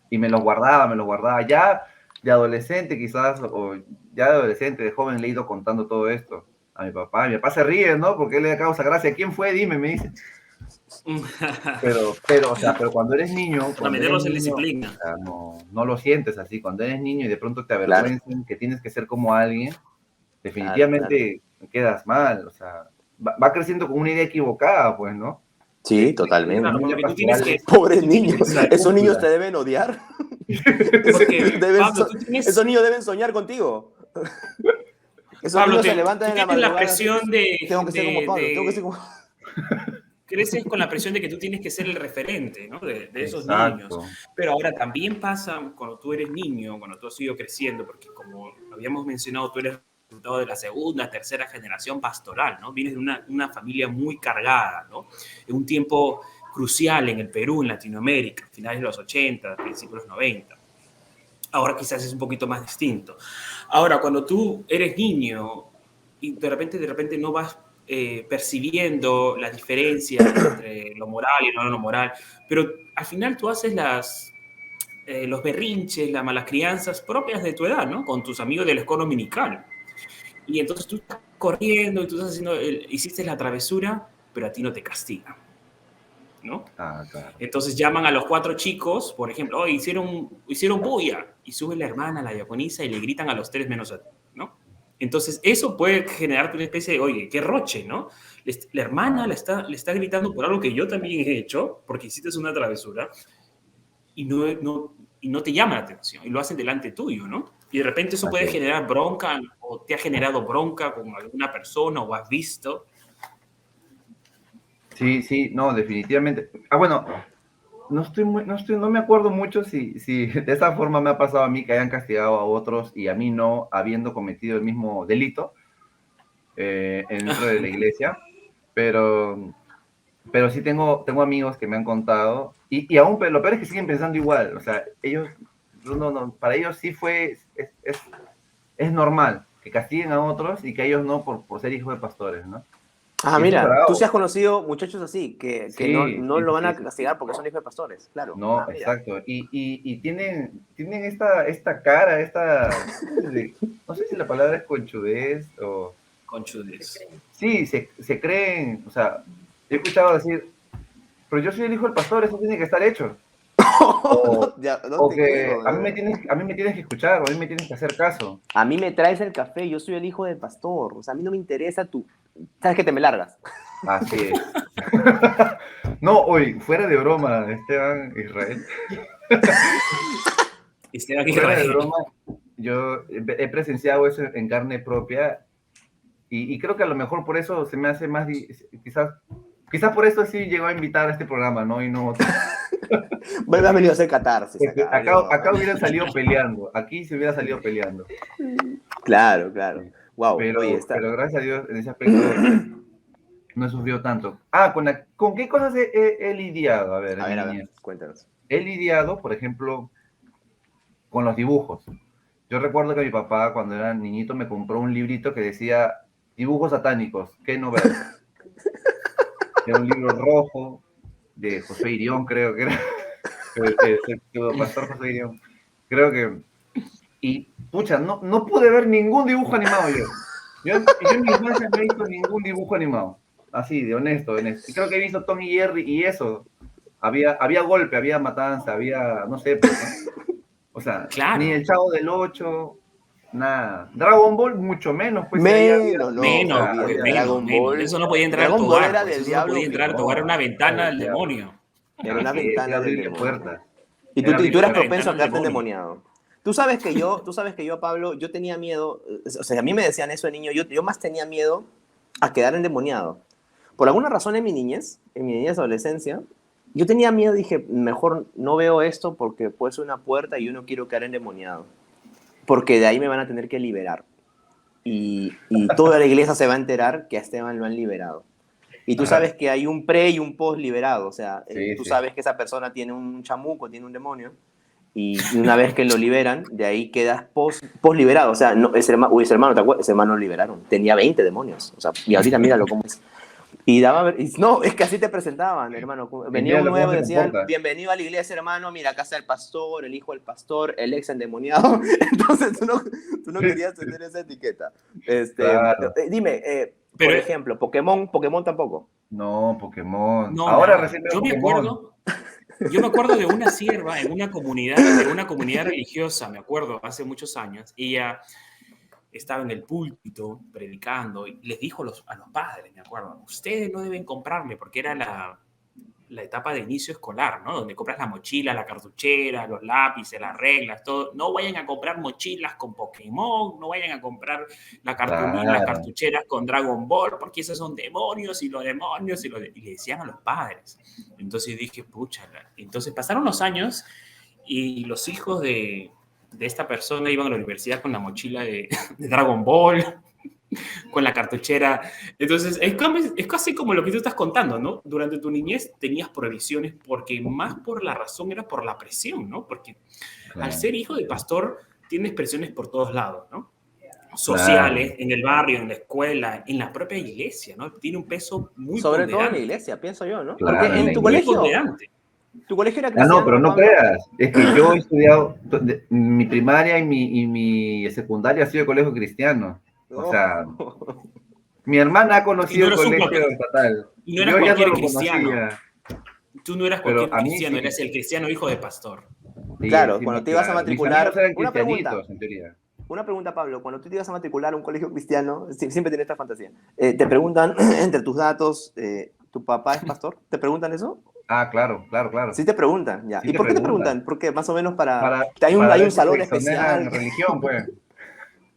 Y me los guardaba. Ya de adolescente, quizás, o ya de adolescente, de joven, le he ido contando todo esto. a mi papá. Mi papá se ríe, ¿no? Porque él le causa gracia. ¿Quién fue? Dime, me dice. Pero, o sea, pero cuando eres niño... Para meterlos en disciplina. O sea, no lo sientes así. Cuando eres niño y de pronto te avergüenzan que tienes que ser como alguien, definitivamente quedas mal. O sea, va creciendo con una idea equivocada, pues, ¿no? Sí, totalmente. Claro, porque tú tienes que... Pobres niños. Esos niños te deben odiar. Esos niños deben soñar contigo. Esos Pablo, niños se levantan en la madrugada. La presión de... Tengo que ser como Pablo, tengo que ser como... Creces con la presión de que tú tienes que ser el referente, ¿no? De esos Exacto. niños. Pero ahora también pasa cuando tú eres niño, cuando tú has ido creciendo, porque como habíamos mencionado, tú eres resultado de la segunda, tercera generación pastoral, ¿no? Vienes de una familia muy cargada, ¿no? En un tiempo crucial en el Perú, en Latinoamérica, finales de los 80, principios de los 90. Ahora quizás es un poquito más distinto. Ahora, cuando tú eres niño y de repente no vas percibiendo la diferencia entre lo moral y lo no moral, pero al final tú haces los berrinches, las malas crianzas propias de tu edad, ¿no? Con tus amigos de la escuela dominical. Y entonces tú estás corriendo y tú estás hiciste la travesura, pero a ti no te castigan, ¿no? Ah, claro. Entonces llaman a los 4 chicos, por ejemplo, oh, hicieron bulla, y sube la hermana, la diaconisa, y le gritan a los 3 menos a ti, ¿no? Entonces eso puede generarte una especie de, oye, qué roche, ¿no? La hermana le está gritando por algo que yo también he hecho, porque hiciste una travesura, y no te llama la atención, y lo hacen delante tuyo, ¿no? Y de repente eso puede generar bronca, o te ha generado bronca con alguna persona, o has visto. Sí, no, definitivamente. Bueno, no me acuerdo mucho si de esa forma me ha pasado a mí que hayan castigado a otros y a mí no, habiendo cometido el mismo delito dentro de la iglesia, pero sí tengo amigos que me han contado y aún lo peor es que siguen pensando igual, o sea, ellos, para ellos sí es normal que castiguen a otros y que ellos no por ser hijos de pastores, ¿no? Ah, mira, tú sí has conocido muchachos así, que sí, no lo van a castigar porque son hijos de pastores, claro. No, exacto. Y tienen esta cara, no sé si la palabra es conchudez o... Conchudez. Sí, se creen, o sea, he escuchado decir, pero yo soy el hijo del pastor, eso tiene que estar hecho. O que a mí me tienes que escuchar, o a mí me tienes que hacer caso. A mí me traes el café, yo soy el hijo del pastor, o sea, a mí no me interesa tu... ¿Sabes que te me largas? Así es. No, hoy, fuera de broma, Esteban Israel. Fuera de broma, yo he presenciado eso en carne propia y creo que a lo mejor por eso se me hace más... Quizás por eso sí llegó a invitar a este programa, ¿no? Y no otro. Bueno, has venido a hacer catarsis. Acá hubieran salido peleando. Aquí se hubiera salido peleando. Claro. Wow. Pero gracias a Dios, en ese aspecto no he sufrido tanto. ¿Con qué cosas he lidiado? A ver, cuéntanos. He lidiado, por ejemplo, con los dibujos. Yo recuerdo que mi papá, cuando era niñito, me compró un librito que decía Dibujos satánicos, ¿qué no ver? Era un libro rojo de José Irión, creo que era. El pastor José Irión. Creo que... Y, pucha, no pude ver ningún dibujo animado yo en mi infancia no he visto ningún dibujo animado. Así, de honesto. Y creo que he visto Tom y Jerry y eso. Había golpe, había matanza, había, no sé, pues, ¿no? O sea, claro. Ni el Chavo del 8, nada. Dragon Ball, mucho menos. Pues, menos. Dragon Ball. Eso no podía entrar a tu hogar. Eso no podía entrar a tu hogar, una ventana del demonio. Era una ventana del demonio. Puerta. Y tú eras propenso a quedarte endemoniado. Tú sabes que yo, Pablo, yo tenía miedo, o sea, a mí me decían eso de niño, yo más tenía miedo a quedar endemoniado. Por alguna razón en mi niñez adolescencia, yo tenía miedo, dije, mejor no veo esto porque puede ser una puerta y yo no quiero quedar endemoniado. Porque de ahí me van a tener que liberar. Y toda la iglesia se va a enterar que a Esteban lo han liberado. Y tú sabes que hay un pre y un post liberado, o sea, tú sabes que esa persona tiene un chamuco, tiene un demonio, y una vez que lo liberan, de ahí quedas post liberado, o sea, ese hermano, ¿te acuerdas? Ese hermano lo liberaron, tenía 20 demonios, o sea, y ahorita míralo cómo es. Y daba, no, es que así te presentaban, hermano. Venía un nuevo y decían, comporta. bienvenido a la iglesia, hermano, mira, acá está el pastor, el hijo del pastor, el ex endemoniado. Entonces tú no querías tener esa etiqueta. Claro. Dime, Pero- por ejemplo, Pokémon tampoco. No, Pokémon. No, Ahora nada. recién veo Yo me Pokémon. acuerdo de una sierva en una comunidad religiosa, me acuerdo, hace muchos años. Ella estaba en el púlpito predicando y les dijo a los padres, me acuerdo, ustedes no deben comprarle, porque era la etapa de inicio escolar, ¿no? Donde compras la mochila, la cartuchera, los lápices, las reglas, todo. No vayan a comprar mochilas con Pokémon, no vayan a comprar las Claro. cartucheras con Dragon Ball, porque esos son demonios y los demonios y le decían a los padres. Entonces dije, pucha. Entonces pasaron los años y los hijos de esta persona iban a la universidad con la mochila de Dragon Ball, con la cartuchera. Entonces, es casi como lo que tú estás contando, ¿no? Durante tu niñez tenías prohibiciones porque más por la razón era por la presión, ¿no? Porque al ser hijo de pastor tienes presiones por todos lados, ¿no? Sociales, en el barrio, en la escuela, en la propia iglesia, ¿no? Tiene un peso muy Sobre todo en la ponderante. iglesia, pienso yo, ¿no? Claro, Porque en en la tu Muy colegio, ponderante. tu colegio era Ah, cristiano. no, pero no Pablo. creas. Es que yo he estudiado, mi primaria y mi secundaria ha sido colegio cristiano. O sea, mi hermana ha conocido Y el no eras un colegio cualquier- estatal. Y no eras Yo ya no cualquier lo cristiano. conocía. Tú no eras Pero cualquier a mí cristiano, sí. eras el cristiano hijo de pastor. Sí, Claro, sí, cuando no, te ibas a claro. matricular. Mis amigos eran Una pregunta. cristianitos, en teoría. Una pregunta, Pablo. Cuando tú te ibas a matricular a un colegio cristiano, siempre tienes esta fantasía. Te preguntan, entre tus datos, ¿tu papá es pastor? ¿Te preguntan eso? Ah, claro. Sí te preguntan, ya. Sí ¿Y te por qué te preguntan. preguntan? Porque más o menos Para hay ver un si salón te exoneran especial. religión, pues.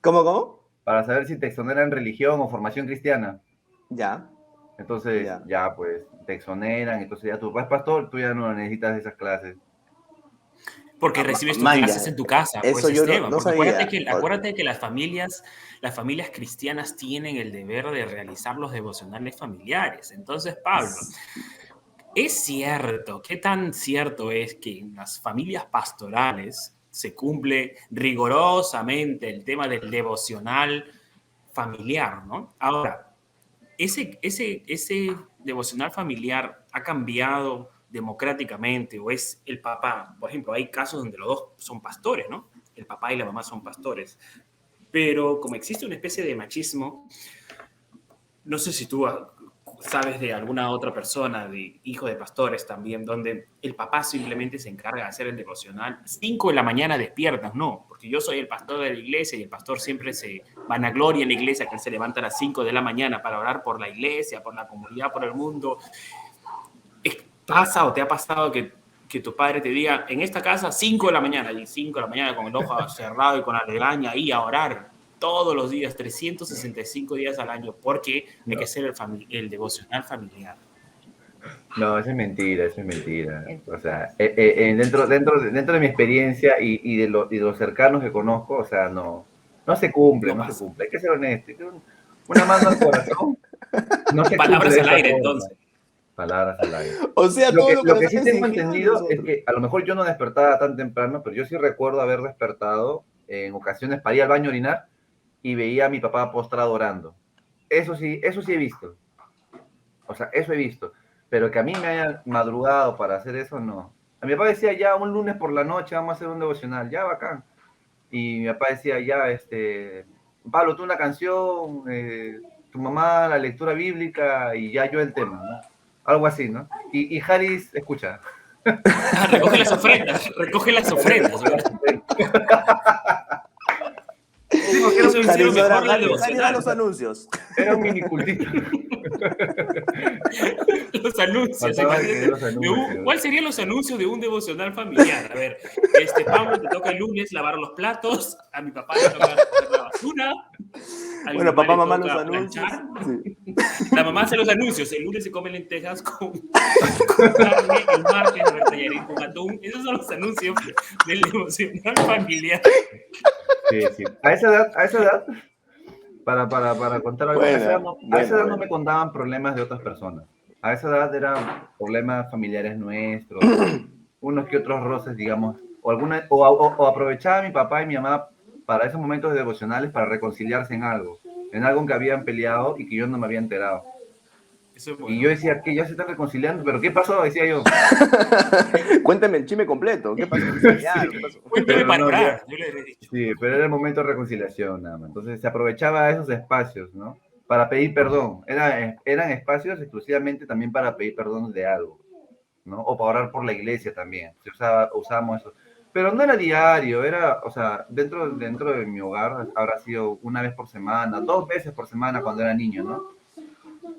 ¿Cómo? Para saber si te exoneran religión o formación cristiana. Ya. Entonces, Ya. ya, pues, te exoneran. Entonces, ya tu papá es pastor, tú ya no necesitas esas clases. Porque recibes tus Man, ya. clases en tu casa, Eso pues, yo Esteban. no Porque sabía. acuérdate que las familias cristianas tienen el deber de realizar los devocionales familiares. Entonces, Pablo, es cierto, ¿qué tan cierto es que en las familias pastorales se cumple rigurosamente el tema del devocional familiar, ¿no? Ahora, ese devocional familiar ha cambiado democráticamente o es el papá? Por ejemplo, hay casos donde los dos son pastores, ¿no? El papá y la mamá son pastores. Pero como existe una especie de machismo, no sé si tú sabes de alguna otra persona, de hijo de pastores también, donde el papá simplemente se encarga de hacer el devocional. 5 de la mañana despiertas, no, porque yo soy el pastor de la iglesia y el pastor siempre se vanagloria en la iglesia, que él se levanta a las 5 de la mañana para orar por la iglesia, por la comunidad, por el mundo. ¿Pasa o te ha pasado que tu padre te diga, en esta casa 5 de la mañana, y 5 de la mañana con el ojo cerrado y con la legaña ahí a orar todos los días, 365 días al año, porque hay que hacer el devocional familiar? No, eso es mentira, eso es mentira. O sea, dentro de mi experiencia y de los cercanos que conozco, o sea, no se cumple, No no se pasa. cumple. Hay que ser honesto. Una mano al corazón. No se Palabras cumple de al esa aire, forma. entonces. Palabras al aire. O sea, todo Lo que sí corazones tengo dirigidos a entendido es nosotros. que a lo mejor yo no despertaba tan temprano, pero yo sí recuerdo haber despertado en ocasiones para ir al baño a orinar y veía a mi papá postrado orando. Eso sí he visto. O sea, eso he visto. Pero que a mí me haya madrugado para hacer eso, no. A mi papá decía, ya un lunes por la noche vamos a hacer un devocional, ya bacán. Y mi papá decía, ya, Pablo, tú una canción, tu mamá la lectura bíblica y ya yo el tema, ¿no? Algo así, ¿no? Y Haris escucha. Recoge las ofrendas, ¿verdad? Digo que Eso hicieron mejor la Harry da devocional. los anuncios. era un mini cultito. Los anuncios. Faltaba que dé los anuncios. ¿Cuáles serían los anuncios de un devocional familiar? A ver, Pablo, te toca el lunes lavar los platos, a mi papá le toca hacer la basura, a mi Bueno, mamá papá, le mamá, toca los anuncios. planchar. Sí. La mamá hace los anuncios, el lunes se come lentejas con carne, el martes tallarín con atún. Esos son los anuncios del devocional familiar. Sí. A esa edad, para contar algo, a esa edad no me contaban problemas de otras personas. A esa edad eran problemas familiares nuestros, unos que otros roces, digamos, o aprovechaba a mi papá y mi mamá para esos momentos devocionales para reconciliarse en algo que habían peleado y que yo no me había enterado. Eso es Y bueno. yo decía, que ya se están reconciliando, pero ¿qué pasó? Decía yo. Cuéntame el chisme completo. ¿Qué pasó? ¿Qué pasó? Cuéntame Pero para no, orar, yo le he dicho. sí, pero era el momento de reconciliación, nada más. Entonces se aprovechaba esos espacios, ¿no? Para pedir perdón. Eran espacios exclusivamente también para pedir perdón de algo, ¿no? O para orar por la iglesia también. Usábamos eso. Pero no era diario, era, o sea, dentro de mi hogar habrá sido una vez por semana, 2 veces por semana cuando era niño, ¿no?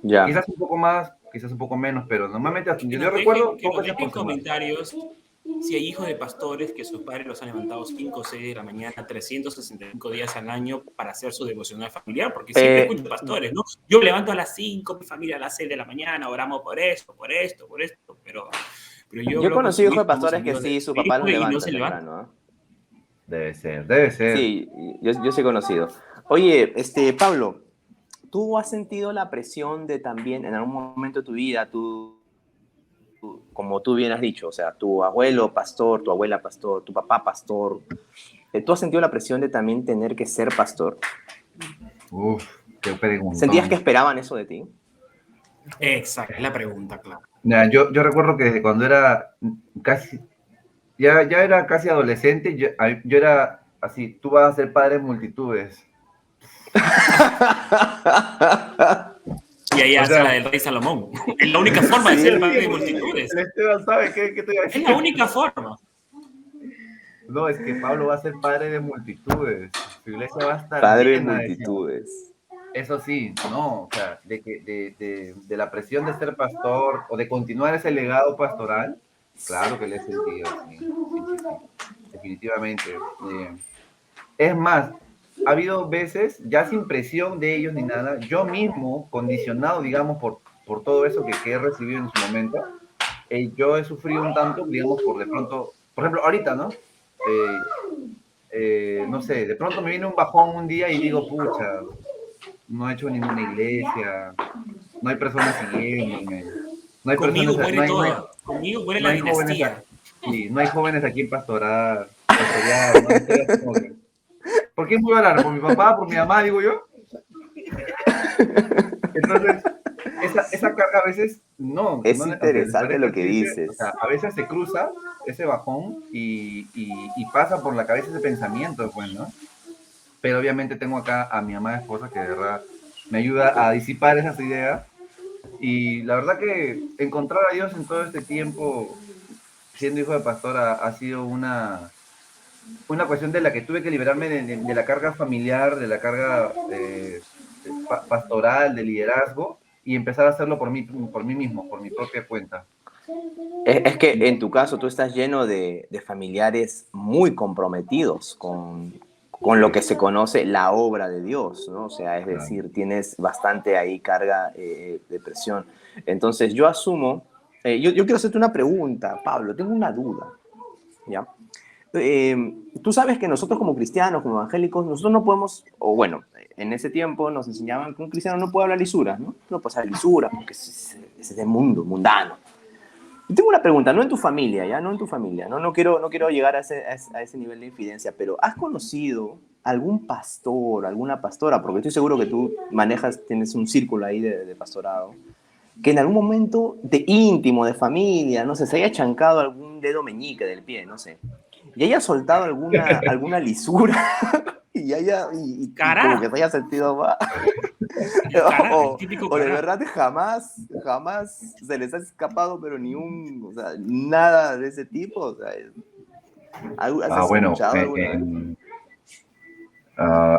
Ya. Quizás un poco más, quizás un poco menos, pero normalmente Que yo recuerdo que 2 nos veces dejen por semana. comentarios si hay hijos de pastores que sus padres los han levantado 5 o 6 de la mañana, 365 días al año para hacer su devocional familiar, porque siempre escucho pastores, ¿no? Yo me levanto a las 5, mi familia a las 6 de la mañana, oramos por esto, pero yo Yo he hablo con conocido su hijos hijo, de somos pastores que amigos de sí, su sus papás hijo los y no levantan se levanta. temprano, ¿ah? Debe ser, debe ser. Sí, yo sí he conocido. Oye, Pablo, ¿tú has sentido la presión de también en algún momento de tu vida, como tú bien has dicho, o sea, tu abuelo pastor, tu abuela pastor, tu papá pastor, ¿tú has sentido la presión de también tener que ser pastor? Uf, qué ¿Sentías que preguntón. esperaban eso de ti? Exacto, es la pregunta, claro. Mira, yo recuerdo que desde cuando era casi, ya era casi adolescente, yo era así, tú vas a ser padre de multitudes. Y ahí O hace sea, la del rey Salomón. Es la única forma de sí, ser padre de multitudes. el Esteban sabe qué te iba a Es decir. la única forma. No, es que Pablo va a ser padre de multitudes. Su iglesia va a estar Padre de llena, decía. multitudes. Eso sí, no, o sea, de la presión de ser pastor o de continuar ese legado pastoral, claro que le he sentido, sí, definitivamente. Es más, ha habido veces, ya sin presión de ellos ni nada, yo mismo, condicionado, digamos, por todo eso que he recibido en su momento, yo he sufrido un tanto, digamos, por de pronto, por ejemplo, ahorita, ¿no? No sé, de pronto me viene un bajón un día y digo, pucha, no he hecho ninguna iglesia, no hay personas siguiéndome, no hay Conmigo personas, muere todo. Conmigo muere no la hay jóvenes, dinastía. sí, no hay jóvenes aquí en pastorear, ¿no? Estoy así como que, ¿por quién voy a hablar? ¿Por mi papá? ¿Por mi mamá? Digo yo. Entonces, esa carga a veces, no, Es no, aunque les interesante parezca lo que triste, o sea, dices. a veces se cruza ese bajón y pasa por la cabeza ese pensamiento, pues, ¿no? Pero obviamente tengo acá a mi amada esposa que de verdad me ayuda a disipar esas ideas. Y la verdad que encontrar a Dios en todo este tiempo, siendo hijo de pastora, ha sido una cuestión de la que tuve que liberarme de la carga familiar, de la carga pastoral, de liderazgo, y empezar a hacerlo por mí mismo, por mi propia cuenta. Es que en tu caso tú estás lleno de familiares muy comprometidos con lo que se conoce la obra de Dios, ¿no? O sea, es decir, tienes bastante ahí carga de presión. Entonces yo asumo, yo quiero hacerte una pregunta, Pablo, tengo una duda, ¿ya? Tú sabes que nosotros como cristianos, como evangélicos, nosotros no podemos, o bueno, en ese tiempo nos enseñaban que un cristiano no puede hablar lisuras, ¿no? No puede hablar lisuras porque es de mundo, mundano. Yo tengo una pregunta, no en tu familia, ¿ya? No en tu familia, no quiero llegar a ese nivel de infidencia, pero ¿has conocido algún pastor, alguna pastora? Porque estoy seguro que tú tienes un círculo ahí de pastorado, que en algún momento de íntimo, de familia, no sé, se haya chancado algún dedo meñique del pie, no sé, y haya soltado alguna lisura y como que se haya sentido mal. El típico O de cará. verdad jamás se les ha escapado, pero o sea, nada de ese tipo. O sea, ¿has Bueno, escuchado alguna vez?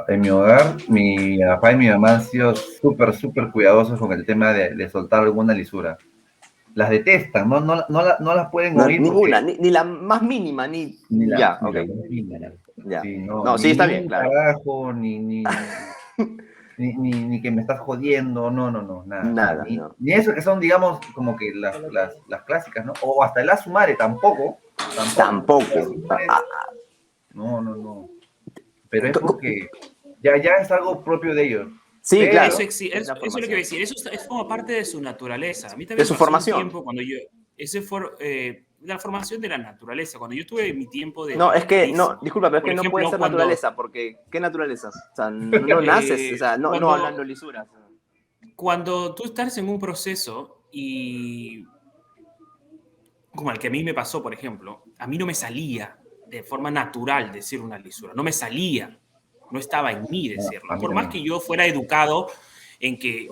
En mi hogar, mi papá y mi mamá han sido súper cuidadosos con el tema de soltar alguna lisura. Las detestan, no las pueden No, oír ninguna, porque ni la más mínima, ya, ok. la más mínima. Ya. Sí, No, sí, está ni bien, un claro. carajo, ni que me estás jodiendo, no, nada. Nada, no. Ni eso que son, digamos, como que las clásicas, ¿no? O hasta el asumare tampoco. Tampoco. No. Pero es porque ya es algo propio de ellos. Sí, Pero, claro. Eso es lo que voy a decir. Eso es como parte de su naturaleza. A mí también De su pasó formación. un tiempo cuando yo... Ese fue la formación de la naturaleza. Cuando yo tuve mi tiempo de... No, es que, bautismo, disculpa, pero es por que no ejemplo, puede ser naturaleza, porque ¿qué naturaleza? O sea, no naces, o sea, no cuando- hablando lisuras. cuando tú estás en un proceso y como el que a mí me pasó, por ejemplo, a mí no me salía de forma natural decir una lisura, no me salía, no estaba en mí decirlo. Por más que yo fuera educado,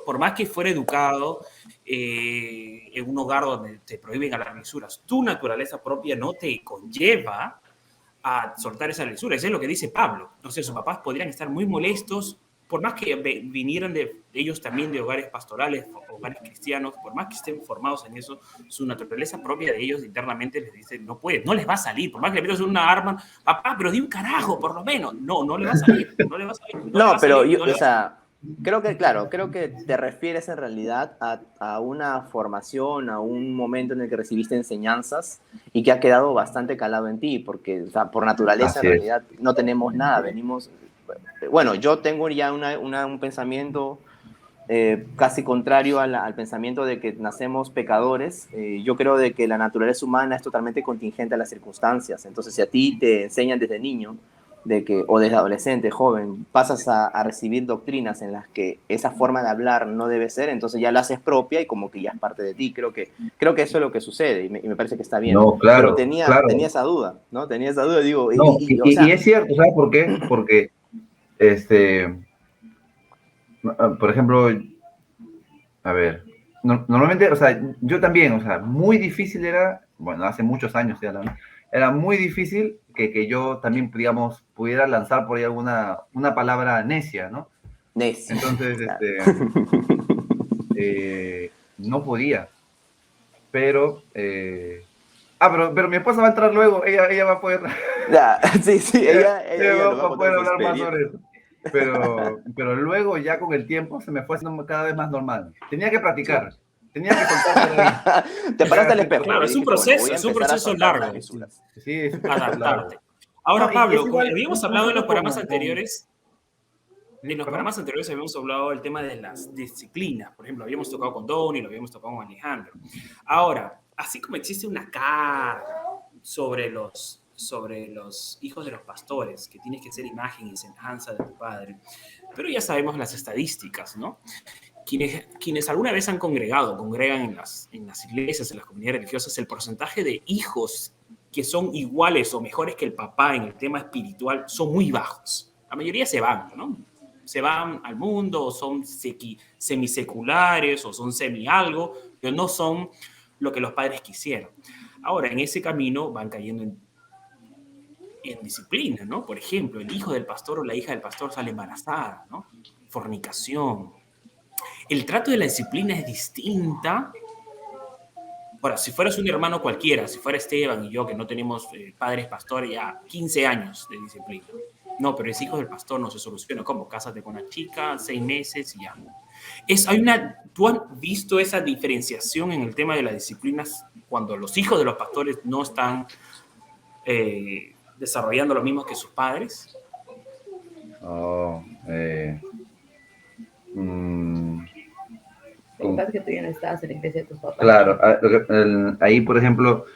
por más que fuera educado en un hogar donde te prohíben hablar lisuras, tu naturaleza propia no te conlleva a soltar esa lisura. Eso es lo que dice Pablo. Entonces, sus papás podrían estar muy molestos, por más que vinieran de ellos también de hogares pastorales, hogares cristianos, por más que estén formados en eso, su naturaleza propia de ellos internamente les dice, no puede, no les va a salir, por más que le metas una arma, papá, pero di un carajo, por lo menos. No le va a salir, no le va a salir. No, pero yo, o sea, creo que te refieres en realidad a una formación, a un momento en el que recibiste enseñanzas y que ha quedado bastante calado en ti, porque, o sea, por naturaleza en realidad no tenemos nada, venimos... Bueno, yo tengo ya un pensamiento casi contrario al pensamiento de que nacemos pecadores. Yo creo de que la naturaleza humana es totalmente contingente a las circunstancias. Entonces, si a ti te enseñan desde niño o desde adolescente, joven, pasas a recibir doctrinas en las que esa forma de hablar no debe ser, entonces ya la haces propia y como que ya es parte de ti. Creo que eso es lo que sucede y me parece que está bien. No, claro, pero tenía esa duda, ¿no? Tenía esa duda, digo... No, o sea, y es cierto, ¿sabes por qué? Porque por ejemplo, a ver, normalmente, o sea, yo también, o sea, muy difícil era, bueno, hace muchos años ya, ¿no? Era muy difícil que yo también, digamos, pudiera lanzar por ahí una palabra necia, ¿no? Necia. Entonces, no podía, pero, pero mi esposa va a entrar luego, ella va a poder... Sí, ella va a poder hablar más sobre eso. Pero luego ya con el tiempo se me fue haciendo cada vez más normal. Tenía que practicar. Tenía que soltar. Te paraste al espejo. Claro, es un proceso largo. Sí, es un proceso largo. Ahora, Pablo, como habíamos hablado en los programas anteriores, habíamos hablado del tema de las disciplinas. Por ejemplo, habíamos tocado con Donny, lo habíamos tocado con Alejandro. Ahora, así como existe una carga sobre los hijos de los pastores, que tienes que ser imagen y semejanza de tu padre, pero ya sabemos las estadísticas, ¿no? Quienes alguna vez congregan en las iglesias, en las comunidades religiosas, el porcentaje de hijos que son iguales o mejores que el papá en el tema espiritual son muy bajos. La mayoría se van, ¿no? Se van al mundo, o son semiseculares, o son semi-algo, pero no son lo que los padres quisieran. Ahora, en ese camino van cayendo en disciplina, ¿no? Por ejemplo, el hijo del pastor o la hija del pastor sale embarazada, ¿no? Fornicación. El trato de la disciplina es distinta. Ahora, si fueras un hermano cualquiera, si fuera Esteban y yo, que no tenemos padres pastores, ya 15 años de disciplina. No, pero es hijo del pastor, no se soluciona. ¿Cómo? Cásate con una chica, 6 meses y ya. ¿Tú has visto esa diferenciación en el tema de las disciplinas cuando los hijos de los pastores no están desarrollando lo mismo que sus padres? Lo que pasa es que tú ya no estabas en la iglesia de tus papás. Claro, ahí, por ejemplo,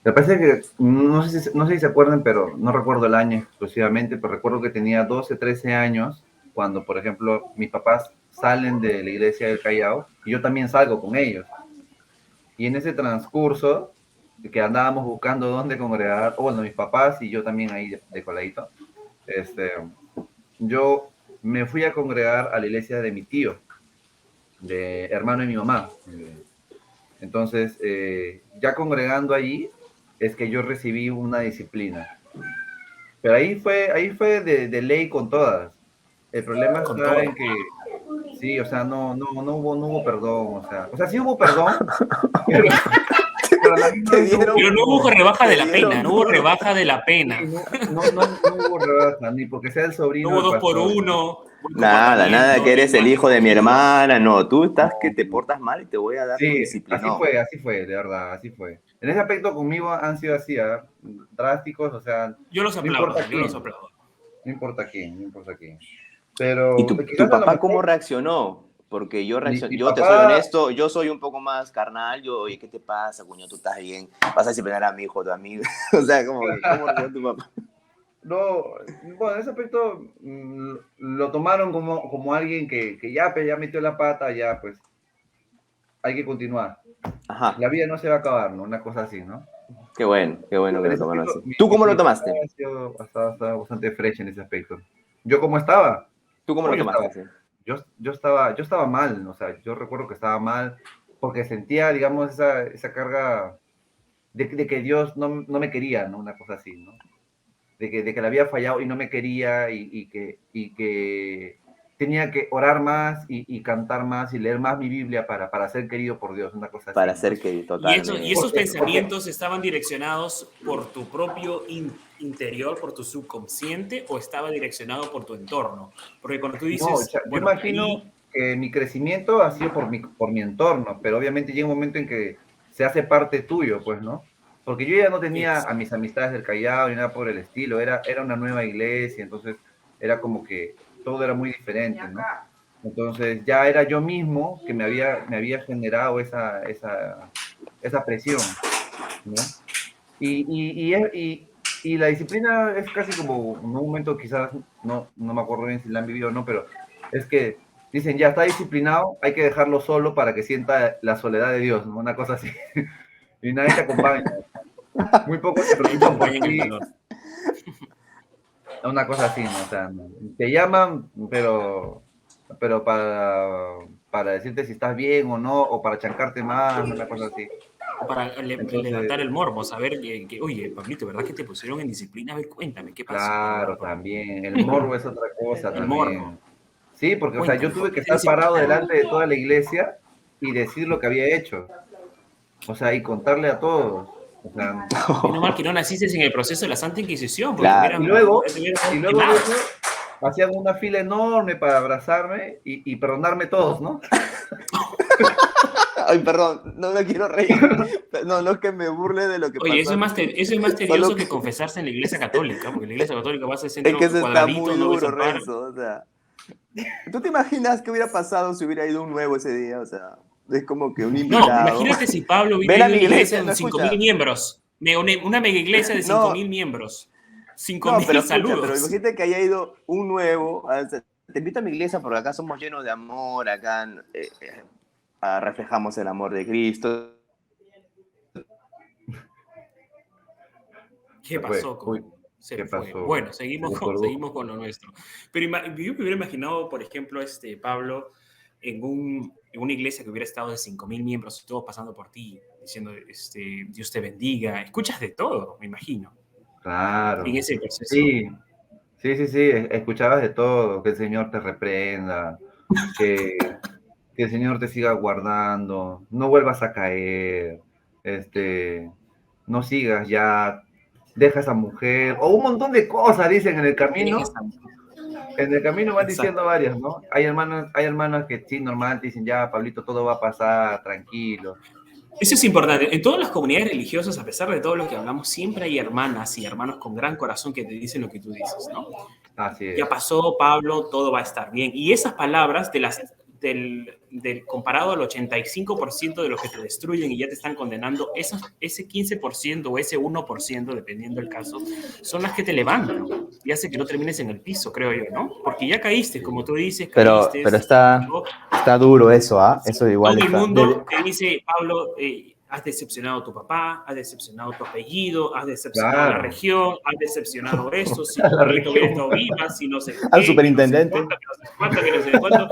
me parece que, no sé si se acuerdan, pero no recuerdo el año exclusivamente, pero recuerdo que tenía 12, 13 años cuando, por ejemplo, mis papás salen de la iglesia del Callao y yo también salgo con ellos. Y en ese transcurso que andábamos buscando dónde congregar, bueno, mis papás y yo también ahí de coladito, yo me fui a congregar a la iglesia de mi tío, de hermano de mi mamá. Entonces, ya congregando allí, es que yo recibí una disciplina. Pero ahí fue de ley con todas. El problema está en que, sí, o sea, no hubo perdón, o sea, sí hubo perdón, pero no hubo rebaja de la pena, no hubo rebaja de la pena. No hubo rebaja, ni porque sea el sobrino. No hubo 2 por 1. Nada, que eres el hijo de mi hermana, no, tú estás que te portas mal y te voy a dar disciplina. Así fue, de verdad, así fue. En ese aspecto conmigo han sido así, drásticos, o sea... Yo los aplaudo. No importa quién. Pero... ¿Y tu papá cómo reaccionó? Porque yo te soy honesto, yo soy un poco más carnal, oye, ¿qué te pasa, cuño? Tú estás bien, vas a disciplinar a mi hijo, tu amigo. O sea, ¿cómo reaccionó tu papá? no, bueno, en ese aspecto lo tomaron como alguien que ya, pues, ya metió la pata, ya pues hay que continuar. Ajá, La vida no se va a acabar, ¿no? Una cosa así, ¿no? qué bueno que En lo ese tomaron aspecto, así. ¿Tú cómo lo felicidad tomaste? estaba bastante fresh en ese aspecto. ¿Yo cómo estaba? ¿Tú cómo lo Yo estaba, tomaste? Sí. yo estaba mal, o sea, yo recuerdo que estaba mal porque sentía, digamos, esa carga de que Dios no me quería, ¿no? Una cosa así, ¿no? De que le había fallado y no me quería y que tenía que orar más y cantar más y leer más mi Biblia para ser querido por Dios, una cosa así, Para ¿no? ser que Y totalmente. esos Porque, pensamientos estaban direccionados por tu propio interior, por tu subconsciente, o estaba direccionado por tu entorno. Porque cuando tú no, o dices, sea, yo bueno, imagino ahí, que mi crecimiento ha sido por mi entorno, pero obviamente llega un momento en que se hace parte tuyo, pues, ¿no? Porque yo ya no tenía a mis amistades del Callao ni nada por el estilo, era una nueva iglesia, entonces era como que todo era muy diferente, ¿no? Entonces ya era yo mismo que me había generado esa presión, ¿no? Y la disciplina es casi como un momento, quizás, no me acuerdo bien si la han vivido o no, pero es que dicen, ya está disciplinado, hay que dejarlo solo para que sienta la soledad de Dios, ¿no? Una cosa así. Y nadie te acompaña. Muy pocos se ahí te preocupan por acompañan el ti, dolor. una cosa así, ¿no? O sea, te llaman, pero para decirte si estás bien o no, o para chancarte más, una cosa así. O para Entonces, levantar el morbo, saber que, oye, Pablito, ¿verdad que te pusieron en disciplina? A ver, cuéntame, ¿qué pasó? claro, también. El morbo es otra cosa El morbo. también. Sí, porque, o sea, yo Cuéntame, ¿por tuve qué que te estar parado disciplinaron? delante de toda la iglesia y decir lo que había hecho. O sea, y contarle a todos. O sea, Menos mal que no naciste en el proceso de la Santa Inquisición, porque Claro. te hubieran Y luego de quemado. eso, hacían una fila enorme para abrazarme y perdonarme todos, ¿no? Ay, perdón, no me quiero reír. No, no es que me burle de lo que Oye, pasó. eso es más Solo tedioso que confesarse en la iglesia católica, porque en la iglesia católica vas al es centro que eso está cuadradito, muy no ves duro, al padre. Renzo. O sea, ¿tú te imaginas qué hubiera pasado si hubiera ido un nuevo ese día? O sea, es como que un No, invitado. imagínate si Pablo hubiera Ven a ido a mi una iglesia iglesia, no con 5.000 escucha. miembros, una mega iglesia de No, 5.000 miembros, no, pero 5.000 escucha, pero saludos. imagínate que haya ido un nuevo. O sea, te invito a mi iglesia porque acá somos llenos de amor, acá reflejamos el amor de Cristo. ¿Qué Fue, pasó? uy, Se ¿qué fue. pasó? Bueno, Se descolgó. seguimos con lo nuestro. Pero yo me hubiera imaginado, por ejemplo, Pablo, en una iglesia que hubiera estado de 5.000 miembros, todos pasando por ti, diciendo, Dios te bendiga. Escuchas de todo, me imagino, en Claro. ese proceso. Sí, sí, escuchabas de todo, que el Señor te reprenda, que, que el Señor te siga guardando, no vuelvas a caer, no sigas ya, deja a esa mujer, o un montón de cosas dicen en el Deja camino. esa- En el camino van Exacto. diciendo varias, ¿no? Hay hermanas que sí, normal, te dicen, ya, Pablito, todo va a pasar, tranquilo. Eso es importante. En todas las comunidades religiosas, a pesar de todo lo que hablamos, siempre hay hermanas y hermanos con gran corazón que te dicen lo que tú dices, ¿no? Así Ya es. pasó, Pablo, todo va a estar bien. Y esas palabras comparado al 85% de los que te destruyen y ya te están condenando, ese 15% o ese 1%, dependiendo del caso, son las que te levantan y hace que no termines en el piso, creo yo, ¿no? Porque ya caíste, como tú dices, caíste. Pero está duro eso, ¿ah? Eso igual Todo el está. mundo te dice, Pablo, has decepcionado a tu papá, has decepcionado tu apellido, has decepcionado a la Claro. región, has decepcionado esto, si A tu la abuelito hubiera región. estado viva, si no sé Al qué, que no sé superintendente. cuánto, que no sé cuánto, que no sé cuánto.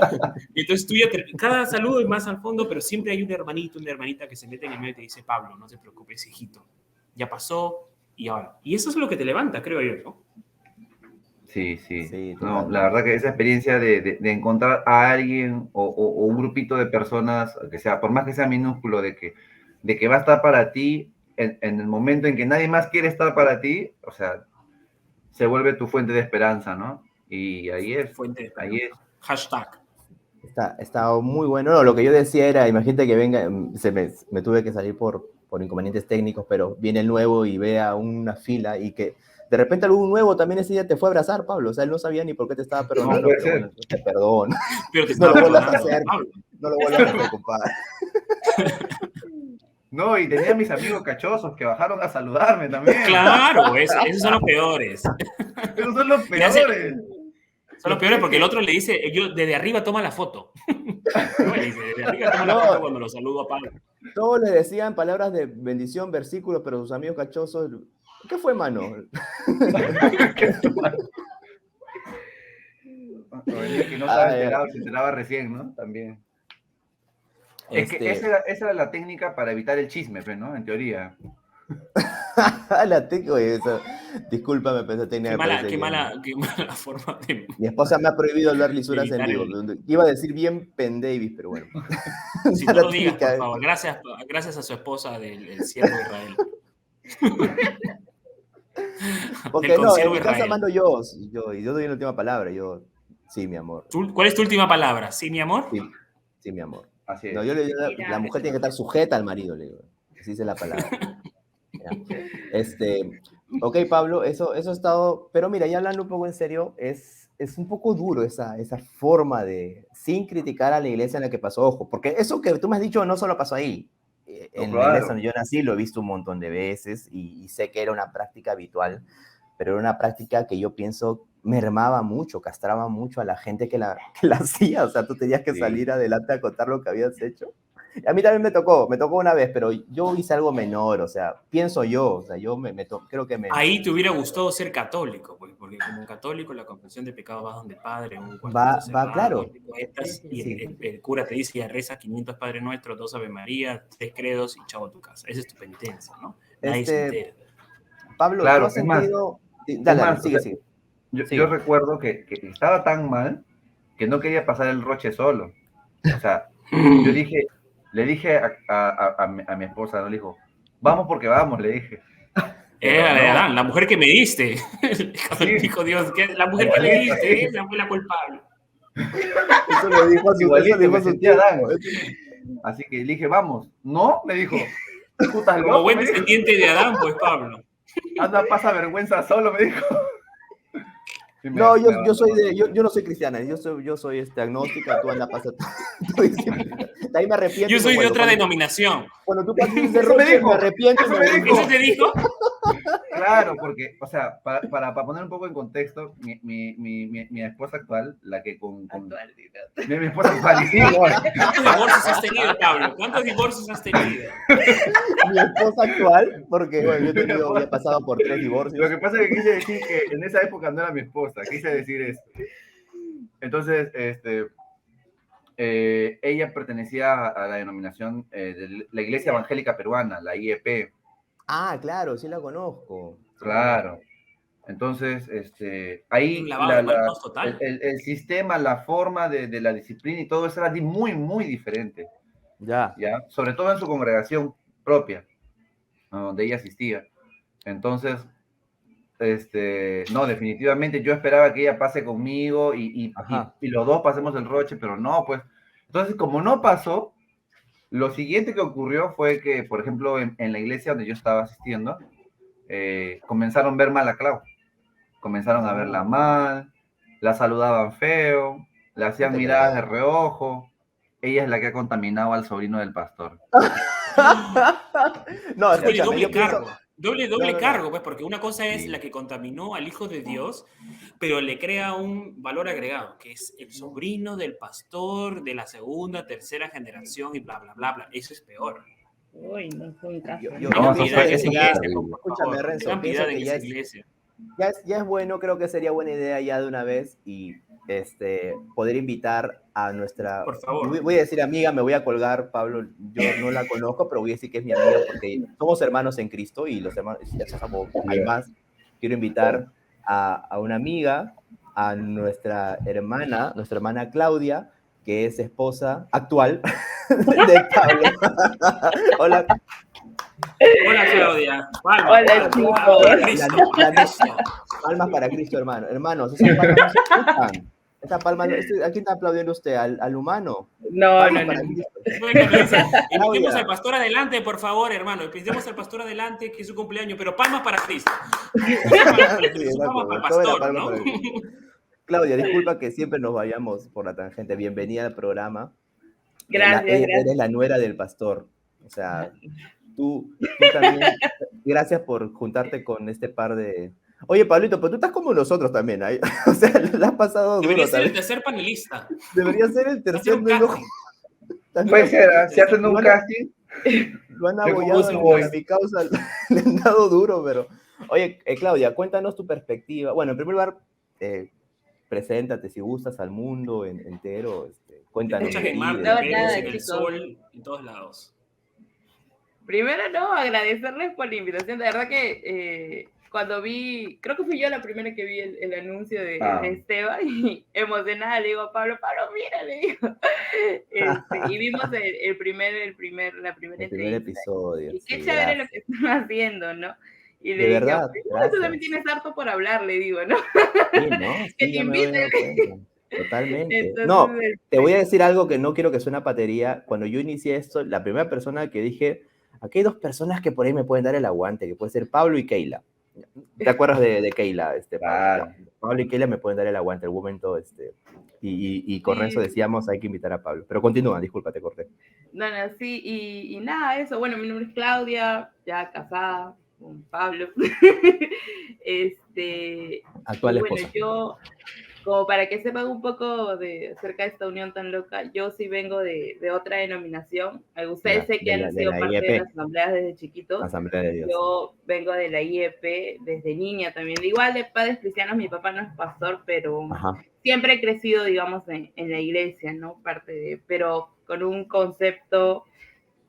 Y entonces tú ya, cada saludo es más al fondo, pero siempre hay un hermanito, una hermanita que se mete en el medio y te dice, Pablo, no te preocupes, hijito, ya pasó, y ahora. Y eso es lo que te levanta, creo yo, ¿no? Sí. Sí, No, totalmente. la verdad que esa experiencia de encontrar a alguien o un grupito de personas, que sea, por más que sea minúsculo, de que va a estar para ti en el momento en que nadie más quiere estar para ti, o sea, se vuelve tu fuente de esperanza, ¿no? Y Fuente de ahí es. esperanza. Hashtag. Está muy bueno. No, lo que yo decía era, imagínate que venga, me tuve que salir por inconvenientes técnicos, pero viene el nuevo y vea una fila y que de repente algún nuevo también ese día te fue a abrazar, Pablo. O sea, él no sabía ni por qué te estaba perdonando, puede pero ser. bueno, te perdono. Pero te No estaba lo vuelvas a perdonando, hacer, Pablo. no lo vuelvas a hacer, compadre. No, y tenía mis amigos cachosos que bajaron a saludarme también. Claro, esos son los peores. Esos son los Me hace- peores. Son los peores porque el otro le dice, yo desde arriba toma la foto. No, le dice, desde arriba toma la No. foto cuando lo saludo a Pablo. Todos le decían palabras de bendición, versículos, pero sus amigos cachosos, ¿qué fue, mano? O el día que no estaba enterado, se enteraba recién, ¿no? También. Es que esa era la técnica para evitar el chisme, pues, ¿no? En teoría. Oye, discúlpame, pero esa técnica Qué me parece qué bien. mala forma de... Mi esposa me ha prohibido hablar lisuras en Evitar vivo. Iba a decir bien Pendavis, pero bueno. Si no lo digas, por favor. Gracias a su esposa del siervo de Israel. Porque Del no, en consiervo mi casa Israel. mando yo doy la última palabra. Sí, mi amor. ¿Cuál es tu última palabra? ¿Sí, mi amor? Sí, mi amor. Así es. No, la mujer tiene que estar sujeta al marido, le digo. Así dice la palabra. Ya. Ok, Pablo, eso ha estado, pero mira, ya hablando un poco en serio, es un poco duro esa forma de, sin criticar a la iglesia en la que pasó, ojo, porque eso que tú me has dicho no solo pasó ahí, en la iglesia donde yo nací lo he visto un montón de veces y sé que era una práctica habitual, pero era una práctica que yo pienso mermaba mucho, castraba mucho a la gente que la hacía, o sea, tú tenías que salir adelante a contar lo que habías hecho. A mí también me tocó una vez, pero yo hice algo menor, o sea, pienso yo, o sea, yo creo que me... Ahí te hubiera gustado ser católico, pues, porque como católico la confesión de pecado va donde el padre, un Va, claro. Y el cura te dice, ya reza 500 Padre Nuestro, 2 Ave María, 3 credos y chao a tu casa. Esa es tu penitencia, ¿no? Nadie se entera. Pablo, claro, ¿tú has sentido...? Dale, sigue. Yo recuerdo que estaba tan mal que no quería pasar el roche solo. O sea, le dije a mi esposa, no le dijo, vamos porque vamos, le dije. Adán, la mujer que me diste. Dijo Dios, la mujer que me diste, esa fue la culpable. Eso le dijo a su tío. Adán. Así que le dije, vamos. No, me dijo. Como buen descendiente de Adán, pues Pablo. Anda, pasa vergüenza solo, me dijo. No, yo no soy cristiana, yo soy agnóstica, tú andas pasando. De ahí me arrepiento. Yo soy de otra denominación. Cuando tú pasas de roche, me arrepiento. ¿Eso te dijo? Claro, porque, o sea, para poner un poco en contexto, mi esposa actual, la que mi esposa actual, sí, ¿Cuántos divorcios has tenido, Pablo? ¿Cuántos divorcios has tenido? Mi esposa actual, porque bueno, yo he pasado por 3 divorcios. Lo que pasa es que quise decir que en esa época no era mi esposa, quise decir eso. Entonces, ella pertenecía a la denominación de la Iglesia Evangélica Peruana, la IEP. Ah, claro, sí la conozco. Claro. Entonces, ahí el sistema, la forma de la disciplina y todo eso era muy, muy diferente. ¿Ya? Sobre todo en su congregación propia, donde ella asistía. Entonces, no, definitivamente yo esperaba que ella pase conmigo y los dos pasemos el roche, pero no, pues. Entonces, como no pasó, lo siguiente que ocurrió fue que, por ejemplo, en la iglesia donde yo estaba asistiendo, comenzaron a ver mal a Clau. Comenzaron a verla mal, la saludaban feo, le hacían miradas de reojo. Ella es la que ha contaminado al sobrino del pastor. No, doble cargo. Doble cargo, pues, porque una cosa es la que contaminó al Hijo de Dios, pero le crea un valor agregado, que es el sobrino del pastor de la segunda, tercera generación y bla, bla, bla, bla. Eso es peor. Uy, no fue un caso. Escúchame, Renzo, pienso que ya es bueno, creo que sería buena idea ya de una vez y poder invitar a nuestra... Por favor. Voy a decir amiga, me voy a colgar, Pablo, yo no la conozco, pero voy a decir que es mi amiga porque somos hermanos en Cristo y los hermanos, hay más. Quiero invitar a una amiga, a nuestra hermana Claudia, que es esposa actual de Pablo. Hola. Hola, Claudia. Palmas. Hola, chicos. Palmas para Cristo, hermano. Hermanos, esas palmas no se escuchan. Esa palma, ¿a quién está aplaudiendo usted? ¿Al humano? No. Invitemos al pastor adelante, por favor, hermano. Invitemos al pastor adelante, que es su cumpleaños, pero palmas para Cristo. Palmas para el pastor, ¿no? Claudia, disculpa que siempre nos vayamos por la tangente. Bienvenida al programa. Gracias. Eres la nuera del pastor. O sea, tú también, gracias por juntarte con este par de... Oye, Pablito, pero tú estás como nosotros también, ¿eh? O sea, la has pasado duro Debería ser el también. tercer panelista. Debería ser el Hacer tercer un nuevo. casting. Puede ser, si hacen un casting, Lo han Yo abollado como en voy. mi causa, le han dado duro, pero... Oye, Claudia, cuéntanos tu perspectiva. Bueno, en primer lugar, preséntate si gustas al mundo entero. Te Cuéntanos escuchas de en ti, Marte, de- en No, Venus, nada, en el chicos. Sol, en todos lados. Primero, no, agradecerles por la invitación. De verdad que cuando vi, creo que fui yo la primera que vi el anuncio de Esteban y emocionada le digo a Pablo, mira, le digo. Y vimos la primera el primer entrevista. episodio. Y qué Sí, chévere gracias. lo que están haciendo, ¿no? Y le De dije, verdad, tú gracias. también tienes harto por hablar, le digo, ¿no? Sí, ¿no? Que Sí, te ya me voy inviten. dando cuenta. Totalmente. Entonces, No, te voy a decir algo que no quiero que suene a patería. Cuando yo inicié esto, la primera persona que dije, aquí hay dos personas que por ahí me pueden dar el aguante, que puede ser Pablo y Keila. ¿Te acuerdas de Keila? Pablo? Claro. Pablo y Keila me pueden dar el aguante en algún momento. Y con Sí. Renzo decíamos, hay que invitar a Pablo. Pero continúa, disculpa, te corté. No, sí, y nada, eso. Bueno, mi nombre es Claudia, ya casada con Pablo. Actual y bueno, esposa. yo, como para que sepan un poco acerca de esta unión tan loca, yo sí vengo de otra denominación. Ustedes sé que han sido parte de las asambleas desde chiquitos. Asamblea de Dios. Yo vengo de la IEP desde niña también. Igual de padres cristianos, mi papá no es pastor, pero Ajá. siempre he crecido, digamos, en la iglesia, ¿no? Pero con un concepto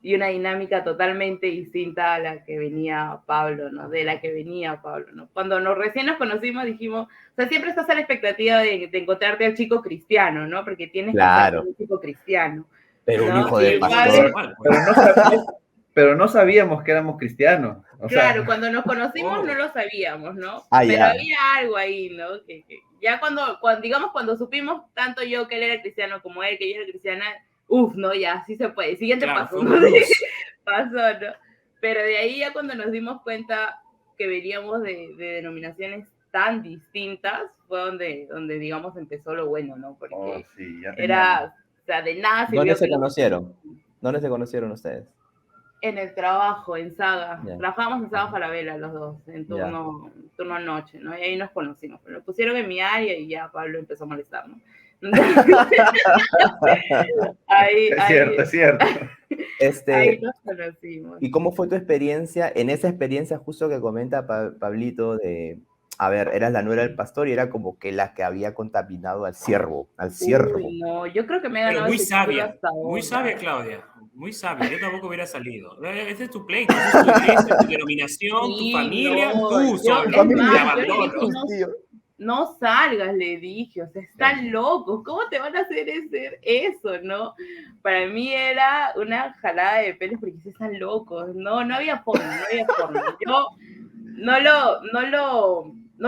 y una dinámica totalmente distinta a la que venía Pablo, ¿no? De la que venía Pablo, ¿no? Cuando recién nos conocimos dijimos, o sea, siempre estás a la expectativa de encontrarte al chico cristiano, ¿no? Porque tienes que ser un chico cristiano. Pero ¿no? un hijo de Y pastor. pero no sabíamos que éramos cristianos. Claro, cuando nos conocimos no lo sabíamos, ¿no? Pero ya. había algo ahí, ¿no? Que ya cuando supimos tanto yo que él era cristiano como él, que yo era cristiana, ¿no? Ya, sí se puede. Siguiente paso, ¿no? Pasó, ¿no? Pero de ahí ya cuando nos dimos cuenta que veníamos de denominaciones tan distintas, fue donde digamos, empezó lo bueno, ¿no? Porque era, o sea, de nada sirvió. ¿Dónde se conocieron? ¿Dónde se conocieron ustedes? En el trabajo, en Saga. Trabajábamos en Saga Falabella los dos, en turno noche, ¿no? Y ahí nos conocimos. Pero lo pusieron en mi área y ya Pablo empezó a molestar, ¿no? Es cierto. Ahí nos conocimos. ¿Y cómo fue tu experiencia, en esa experiencia justo que comenta Pablito de, a ver, eras la nuera del pastor y era como que la que había contaminado al siervo, Uy, no, yo creo que me ha ganado muy sabia, hasta ahora. muy sabia, Claudia, muy sabia. Yo tampoco hubiera salido. Ese es tu pleito, esa es tu iglesia, tu denominación, tu familia, tú solo, te abandono. No salgas, le dije, o sea, están locos, ¿cómo te van a hacer eso, no? Para mí era una jalada de pelos porque sí están locos, no había forma. Yo no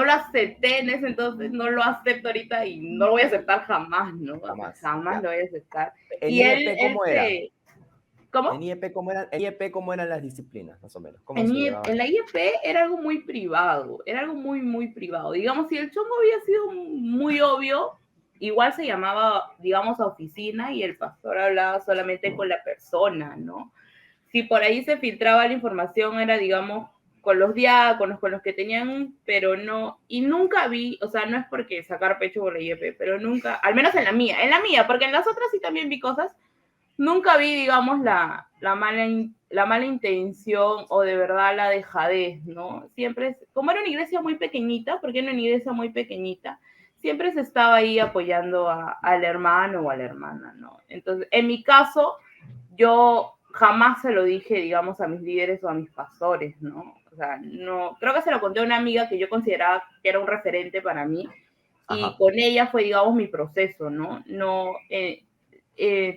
lo acepté en ese entonces, no lo acepto ahorita y no lo voy a aceptar jamás, ¿no? Jamás lo voy a aceptar. ¿En y IEP cómo era? ¿Cómo? ¿En IEP cómo eran las disciplinas, más o menos? En la IEP era algo muy privado, muy privado. Digamos, si el chongo había sido muy obvio, igual se llamaba, digamos, a oficina y el pastor hablaba solamente con la persona, ¿no? Si por ahí se filtraba la información, era, digamos, con los diáconos, con los que tenían, pero no, y nunca vi, o sea, no es porque sacar pecho por la IEP, pero nunca, al menos en la mía, porque en las otras sí también vi cosas. Nunca vi, digamos, la mala intención o de verdad la dejadez, ¿no? Siempre, como era una iglesia muy pequeñita, porque era una iglesia muy pequeñita, siempre se estaba ahí apoyando al hermano o a la hermana, ¿no? Entonces, en mi caso, yo jamás se lo dije, digamos, a mis líderes o a mis pastores, ¿no? O sea, no, creo que se lo conté a una amiga que yo consideraba que era un referente para mí, y con ella fue, digamos, mi proceso, ¿no?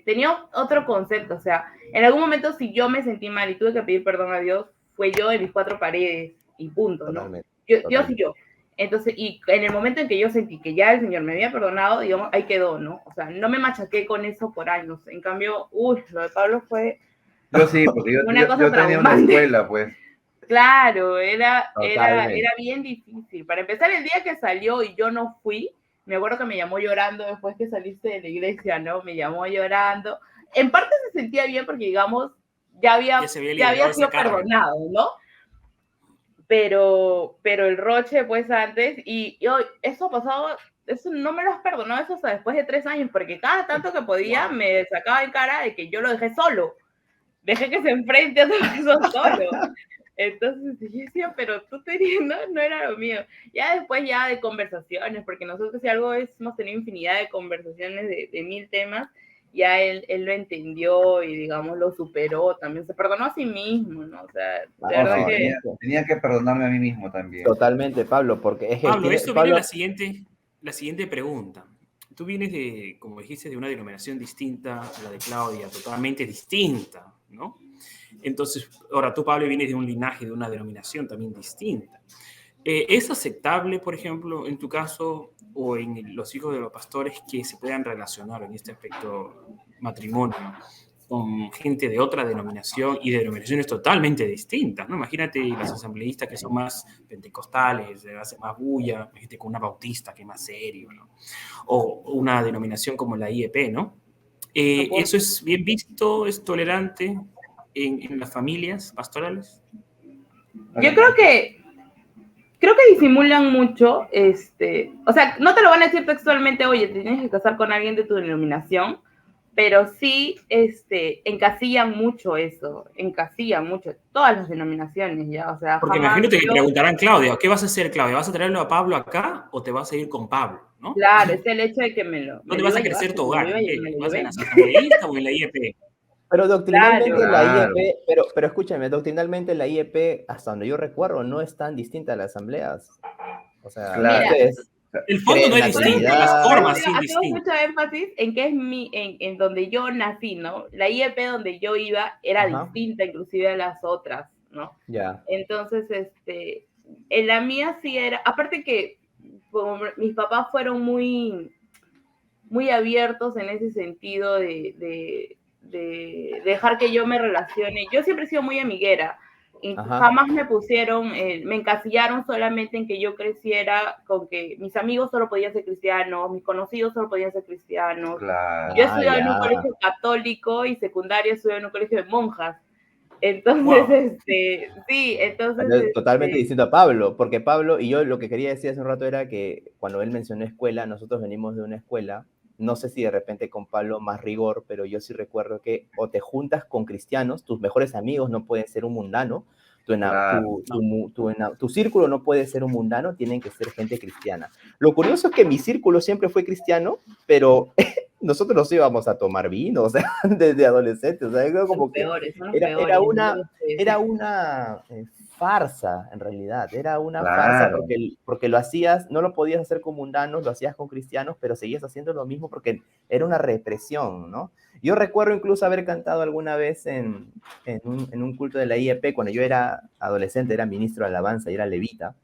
Tenía otro concepto, o sea, en algún momento si yo me sentí mal y tuve que pedir perdón a Dios, fue yo en mis cuatro paredes y punto, ¿no? Dios y yo. Entonces, y en el momento en que yo sentí que ya el Señor me había perdonado, digamos, ahí quedó, ¿no? O sea, no me machaqué con eso por años. En cambio, lo de Pablo fue... Yo sí, porque yo tenía una escuela, pues. Claro, era bien difícil. Para empezar, el día que salió y yo no fui, me acuerdo que me llamó llorando después que saliste de la iglesia, ¿no? Me llamó llorando. En parte se sentía bien porque, digamos, ya se había había liberado sido esa carga. perdonado, ¿no? Pero el roche, pues antes, y hoy, eso ha pasado, eso no me lo has perdonado, eso hasta después de 3 años, porque cada tanto que podía me sacaba en cara de que yo lo dejé solo, dejé que se enfrente a todo eso solo. Entonces yo decía, pero tú no era lo mío. Ya después ya de conversaciones, porque nosotros si algo hemos tenido infinidad de conversaciones de 1000 temas, ya él lo entendió y digamos lo superó, también se perdonó a sí mismo, ¿no? O sea, de verdad Sí, que... tenía que perdonarme a mí mismo también. Totalmente, Pablo, porque es que Pablo, esto Pablo, viene la siguiente pregunta. Tú vienes de, como dijiste, de una denominación distinta a la de Claudia, totalmente distinta, ¿no? Entonces, ahora tú, Pablo, vienes de un linaje, de una denominación también distinta. ¿Es aceptable, por ejemplo, en tu caso o en los hijos de los pastores que se puedan relacionar en este aspecto matrimonio con gente de otra denominación y de denominaciones totalmente distintas, ¿no? Imagínate los asambleístas que son más pentecostales, hacen más bulla, gente con una bautista que es más serio, ¿no? O una denominación como la IEP, ¿no? ¿Eso es bien visto, es tolerante en las familias pastorales? Yo creo que disimulan mucho, o sea, no te lo van a decir textualmente, oye, te tienes que casar con alguien de tu denominación, pero sí, encasillan mucho eso, todas las denominaciones ya, o sea, Porque jamás imagínate que yo... preguntarán, Claudia, ¿qué vas a hacer, Claudia? ¿Vas a traerlo a Pablo acá o te vas a ir con Pablo, no? Claro, es el hecho de que me ¿Dónde lo vas iba a crecer llevar, tu me lo hogar? iba a ¿En me qué? lo ¿Vas en llevé. la asambleísta o en la IEP? pero doctrinalmente Claro. la Claro. IEP, pero escúchame, doctrinalmente la IEP, hasta donde yo recuerdo, no es tan distinta a las asambleas. O sea, Claro. ustedes El fondo creen no es la distinto, Trinidad. las formas sí Hacemos distintas. mucho énfasis en que es en donde yo nací, ¿no? La IEP donde yo iba era Ajá. distinta inclusive a las otras, ¿no? Ya. Entonces, en la mía sí era, aparte que como mis papás fueron muy, muy abiertos en ese sentido de dejar que yo me relacione. Yo siempre he sido muy amiguera y Ajá. jamás me pusieron, me encasillaron solamente en que yo creciera con que mis amigos solo podían ser cristianos, mis conocidos solo podían ser cristianos. Claro. Yo estudiaba en un ya. colegio católico y secundaria estudiaba en un colegio de monjas. Entonces, Wow. sí, entonces, Pero es totalmente distinto a Pablo, porque Pablo, y yo lo que quería decir hace un rato era que cuando él mencionó escuela, nosotros venimos de una escuela, no sé si de repente con Pablo más rigor, pero yo sí recuerdo que o te juntas con cristianos, tus mejores amigos no pueden ser un mundano, Claro. tu círculo no puede ser un mundano, tienen que ser gente cristiana. Lo curioso es que mi círculo siempre fue cristiano, pero nosotros nos íbamos a tomar vino, o sea, desde adolescentes, o sea, era como que son los era peores. una farsa, en realidad, era una farsa Claro. porque lo hacías, no lo podías hacer con mundanos, lo hacías con cristianos, pero seguías haciendo lo mismo porque era una represión, ¿no? Yo recuerdo incluso haber cantado alguna vez en un culto de la IEP, cuando yo era adolescente, era ministro de alabanza y era levita,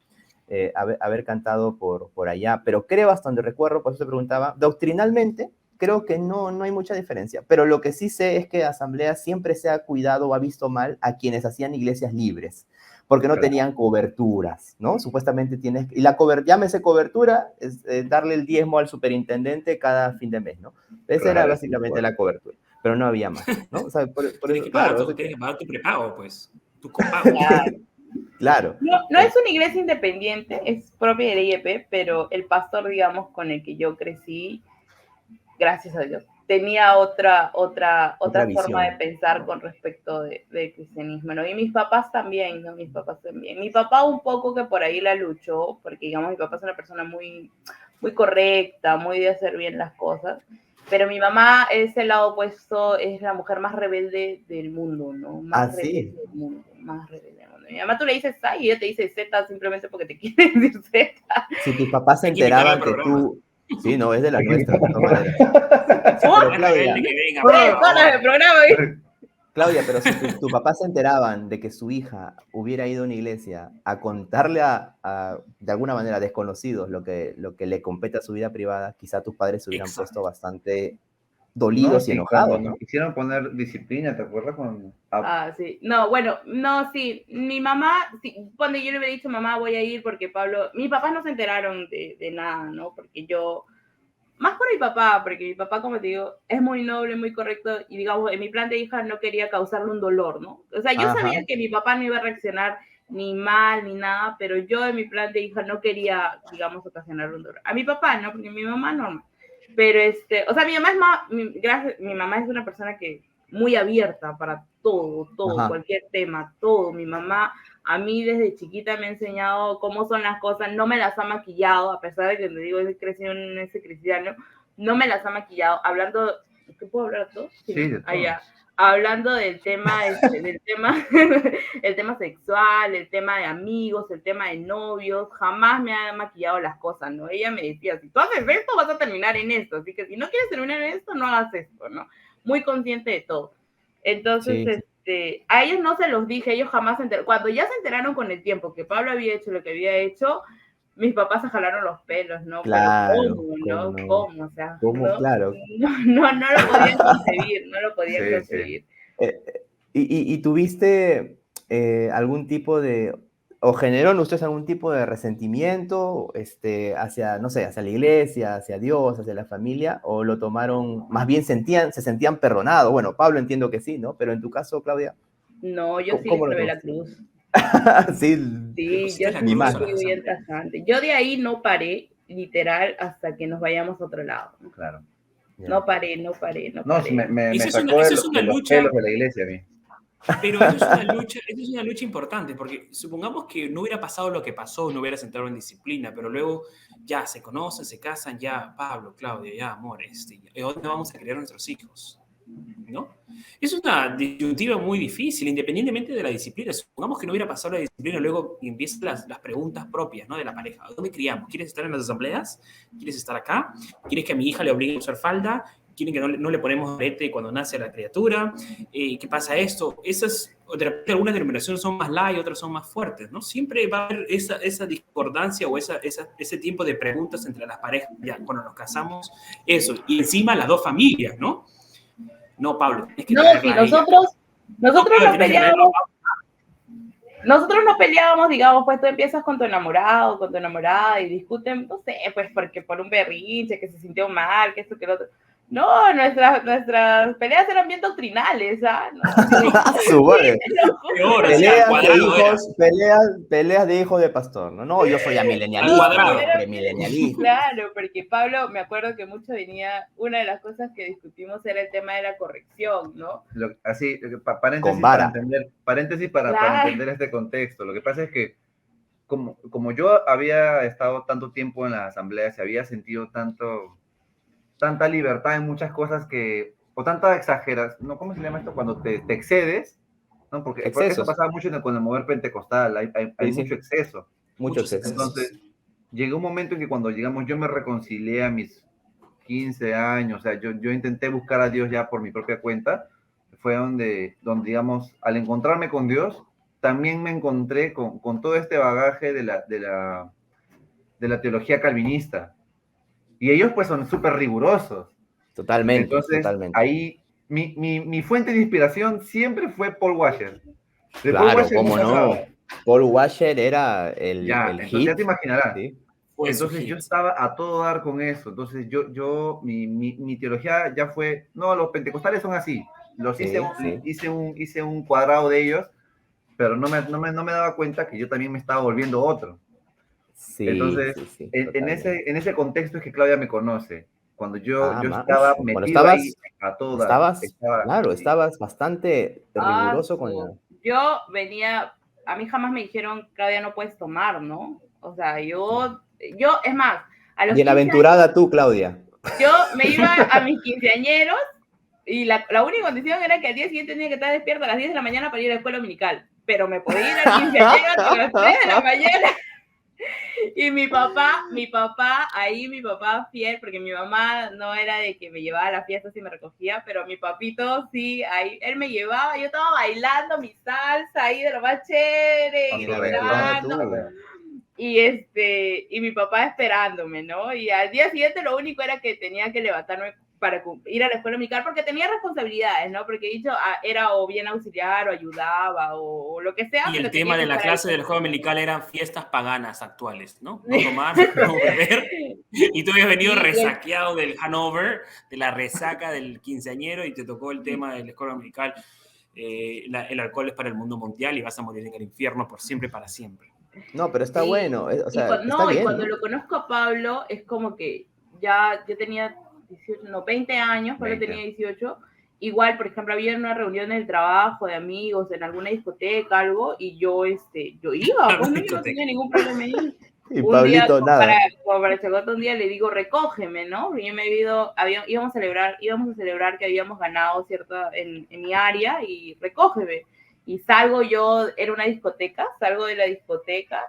haber cantado por allá, pero creo hasta donde recuerdo, por eso te preguntaba, doctrinalmente, creo que no hay mucha diferencia, pero lo que sí sé es que Asamblea siempre se ha cuidado o ha visto mal a quienes hacían iglesias libres, porque no tenían coberturas, ¿no? Supuestamente llámese cobertura, es darle el diezmo al superintendente cada fin de mes, ¿no? Esa era básicamente la cobertura, pero no había más, ¿no? O sea, Tienes que pagar tu prepago, pues, tu copago. Claro. No es una iglesia independiente, es propia de la IEP, pero el pastor, digamos, con el que yo crecí, gracias a Dios, tenía otra forma de pensar con respecto del cristianismo, ¿no? Y mis papás también, ¿no? Mis papás también. Mi papá un poco que por ahí la luchó, porque, digamos, mi papá es una persona muy, muy correcta, muy de hacer bien las cosas, pero mi mamá es el lado opuesto, es la mujer más rebelde del mundo, ¿no? Más rebelde del mundo, más rebelde del mundo. Mi mamá tú le dices A y ella te dice Z simplemente porque te quiere decir Z. Si tus papás se enteraban que tú... Sí, no, es de las nuestras, de todas maneras. Pero Claudia, pero si tu papá se enteraban de que su hija hubiera ido a una iglesia a contarle de alguna manera a desconocidos lo que le compete a su vida privada, quizá tus padres se hubieran puesto bastante dolidos y enojados, ¿no? Quisieron poner disciplina, ¿te acuerdas? Sí. No, bueno, no, sí. Mi mamá, sí, cuando yo le había dicho, mamá, voy a ir porque Pablo... Mis papás no se enteraron de nada, ¿no? Porque yo más por mi papá, porque mi papá, como te digo, es muy noble, muy correcto, y digamos, en mi plan de hija no quería causarle un dolor, ¿no? O sea, yo sabía que mi papá no iba a reaccionar ni mal, ni nada, pero yo en mi plan de hija no quería, digamos, ocasionar un dolor. A mi papá, ¿no? Porque mi mamá no. Pero, o sea, mi mamá es más, mi mamá es una persona que muy abierta para todo, cualquier tema, todo. Mi mamá a mí desde chiquita me ha enseñado cómo son las cosas, no me las ha maquillado, a pesar de que le digo, he crecido en ese cristiano, no me las ha maquillado. Hablando, ¿qué puedo hablar todo? Sí, de todo. Allá. Hablando del tema, el tema sexual, el tema de amigos, el tema de novios, jamás me ha maquillado las cosas, ¿no? Ella me decía, si tú haces esto, vas a terminar en esto, así que si no quieres terminar en esto, no hagas esto, ¿no? Muy consciente de todo. Entonces, a ellos no se los dije, ellos jamás se enteraron. Cuando ya se enteraron con el tiempo que Pablo había hecho lo que había hecho, mis papás se jalaron los pelos, ¿no? Claro. Pero ¿cómo, no? ¿Cómo? O sea, ¿cómo? ¿no? Claro. No lo podían concebir, no lo podían concebir. ¿Y tuviste algún tipo de, o generaron ustedes algún tipo de resentimiento hacia, no sé, hacia la iglesia, hacia Dios, hacia la familia, o lo tomaron, más bien se sentían perdonados? Bueno, Pablo entiendo que sí, ¿no? Pero en tu caso, Claudia. No, yo sí le probé la cruz. Sí, yo sí fui bien tajante. Yo de ahí no paré, literal, hasta que nos vayamos a otro lado. Claro. No paré. No, me sacó de los pelos de la iglesia a mí. Pero eso es una lucha importante, porque supongamos que no hubiera pasado lo que pasó, no hubiera entrado en disciplina, pero luego ya se conocen, se casan, ya Pablo, Claudia, ya amor, ¿dónde vamos a criar a nuestros hijos? ¿No? Es una disyuntiva muy difícil, independientemente de la disciplina. Supongamos que no hubiera pasado la disciplina, luego empiezan las preguntas propias, ¿no? De la pareja. ¿Dónde criamos? ¿Quieres estar en las asambleas? ¿Quieres estar acá? ¿Quieres que a mi hija le obliguen a usar falda? ¿Quieren que no le ponemos arete cuando nace la criatura? ¿Qué pasa esto? De repente algunas denominaciones son más light, otras son más fuertes, ¿no? Siempre va a haber esa discordancia o ese tiempo de preguntas entre las parejas, ya cuando nos casamos, eso. Y encima las dos familias, ¿no? No, Pablo, es que si nosotros nos peleábamos. Nosotros nos peleábamos, digamos, pues tú empiezas con tu enamorado, con tu enamorada y discuten, no sé, pues porque por un berrinche, que se sintió mal, que esto, que lo otro. No, nuestras peleas eran bien doctrinales, ¿ah? Peleas de hijo de pastor, ¿no? No, yo soy amilenialista. Claro, porque Pablo, me acuerdo que mucho venía, una de las cosas que discutimos era el tema de la corrección, ¿no? Paréntesis para entender este contexto. Lo que pasa es que como yo había estado tanto tiempo en la asamblea, se había sentido tanta libertad en muchas cosas o tanta exageración, ¿no? ¿Cómo se llama esto? Cuando te excedes, ¿no? Porque eso pasaba mucho con el mover pentecostal, hay mucho exceso. Mucho exceso. Entonces, llegó un momento en que cuando llegamos, yo me reconcilié a mis 15 años, o sea, yo intenté buscar a Dios ya por mi propia cuenta, fue donde digamos, al encontrarme con Dios, también me encontré con todo este bagaje de la teología calvinista. Y ellos pues son súper rigurosos. Totalmente. Entonces, ahí mi fuente de inspiración siempre fue Paul Washer. ¿Cómo no? Paul Washer era el hit. Ya te imaginarás. ¿Sí? Entonces yo estaba a todo dar con eso. Entonces mi teología ya fue, no, los pentecostales son así. Hice un cuadrado de ellos, pero no me daba cuenta que yo también me estaba volviendo otro. Entonces, en ese contexto es que Claudia me conoce. Cuando yo estaba metido ahí a todas. Estabas bastante riguroso con la... Yo venía, a mí jamás me dijeron, Claudia, no puedes tomar, ¿no? O sea, yo es más, a los Bienaventurada tú, Claudia. Yo me iba a mis quinceañeros y la única condición era que al día siguiente tenía que estar despierta a las 10 de la mañana para ir a la escuela dominical. Pero me podía ir al quinceañero a las 3 de la mañana. Y mi papá fiel, porque mi mamá no era de que me llevaba a las fiestas y me recogía, pero mi papito sí, ahí, él me llevaba, yo estaba bailando mi salsa ahí de lo más chévere, gritando, y mi papá esperándome, ¿no? Y al día siguiente lo único era que tenía que levantarme para ir a la escuela dominical porque tenía responsabilidades, ¿no? Porque he dicho, era o bien auxiliar o ayudaba o lo que sea. Y el pero tema tenía de que la estar clase ahí. del juego dominical eran fiestas paganas actuales, ¿no? No tomar, no beber. Y tú habías venido Sí, resaqueado del Hanover, de la resaca del quinceañero, y te tocó el tema de la escuela dominical. El alcohol es para el mundo mundial y vas a morir en el infierno por siempre, para siempre. No, pero está Sí, bueno, o y sea, está no, y bien, cuando ¿no? lo conozco a Pablo, es como que ya yo tenía 18, no, 20 años, Pablo 20. tenía 18. Igual, por ejemplo, había una reunión del trabajo, de amigos, en alguna discoteca, algo, y yo iba, pues no, yo no tenía ningún problema ahí. Y Un día, Pablito, nada. para Chacota, un día le digo, recógeme, ¿no? Porque yo me he ido, íbamos a celebrar que habíamos ganado, ¿cierto? En mi área, y recógeme. Y salgo yo, era una discoteca, salgo de la discoteca,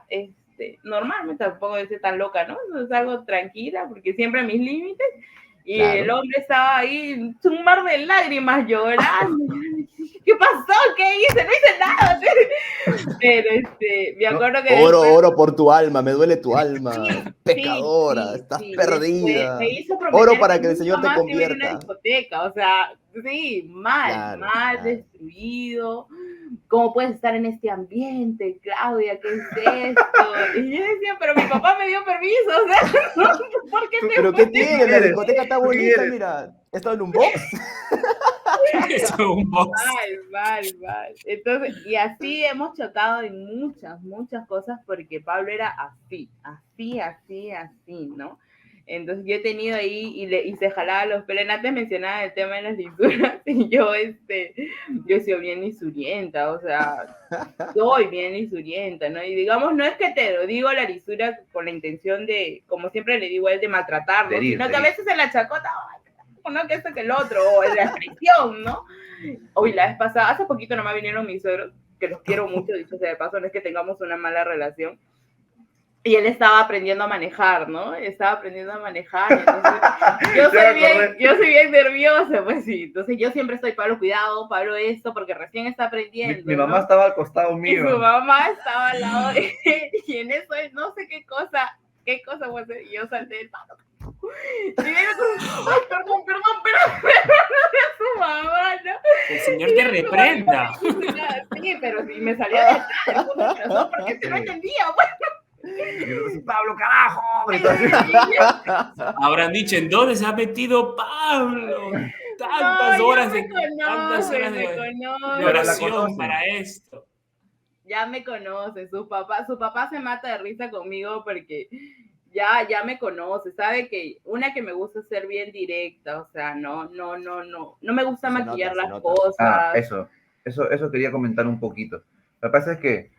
normalmente tampoco es tan loca, ¿no? Salgo tranquila, porque siempre a mis límites, y Claro. el hombre estaba ahí, un mar de lágrimas, llorando. ¿Qué pasó? ¿Qué hice? No hice nada. Pero me acuerdo que Oro por tu alma, me duele tu alma, pecadora, sí, estás sí. perdida. Me hizo prometer Oro para que el nunca Señor te más iba a ir a una convierta. discoteca, o sea, sí, mal, Claro. destruido. ¿Cómo puedes estar en este ambiente, Claudia? ¿Qué es esto? Y yo decía, pero mi papá me dio permiso, o sea, ¿por qué te ¿Pero qué pones? tiene? La discoteca está bonita, mira. ¿He estado en un box? Es un box. Mal. Entonces, y así hemos chocado en muchas cosas porque Pablo era así, ¿no? Entonces yo he tenido ahí y se jalaba los pelos. Antes mencionaba el tema de las lisuras y yo he sido bien lisurienta, o sea, soy bien lisurienta, ¿no? Y digamos, no es que te lo digo la lisura con la intención de, como siempre le digo a él, de maltratarlo, sino que a veces en la chacota, no, que esto que el otro, o en la expresión, ¿no? Hoy la vez pasada, hace poquito nomás vinieron mis suegros, que los quiero mucho, dicho sea de paso, no es que tengamos una mala relación, y él estaba aprendiendo a manejar, ¿no? Entonces, yo soy bien nerviosa, pues sí, entonces yo siempre estoy, Pablo, cuidado, Pablo esto, porque recién está aprendiendo, Mi mamá ¿no? estaba al costado Y mío. su mamá estaba al lado de él, y en eso no sé qué cosa fue hacer, y yo salté del palo. Y viene con, ay, perdón, su mamá, ¿no? El Señor te reprenda. Sí, pero si me salía de atrás, no, porque se no entendía, Y yo decía, Pablo, carajo. Habrán dicho, ¿en dónde se ha metido Pablo? Tantas horas de oración para esto. Ya me conocen, su papá se mata de risa conmigo porque ya me conoce, sabe que me gusta ser bien directa, o sea, no me gusta maquillar las cosas. Eso quería comentar un poquito. Lo que pasa es que,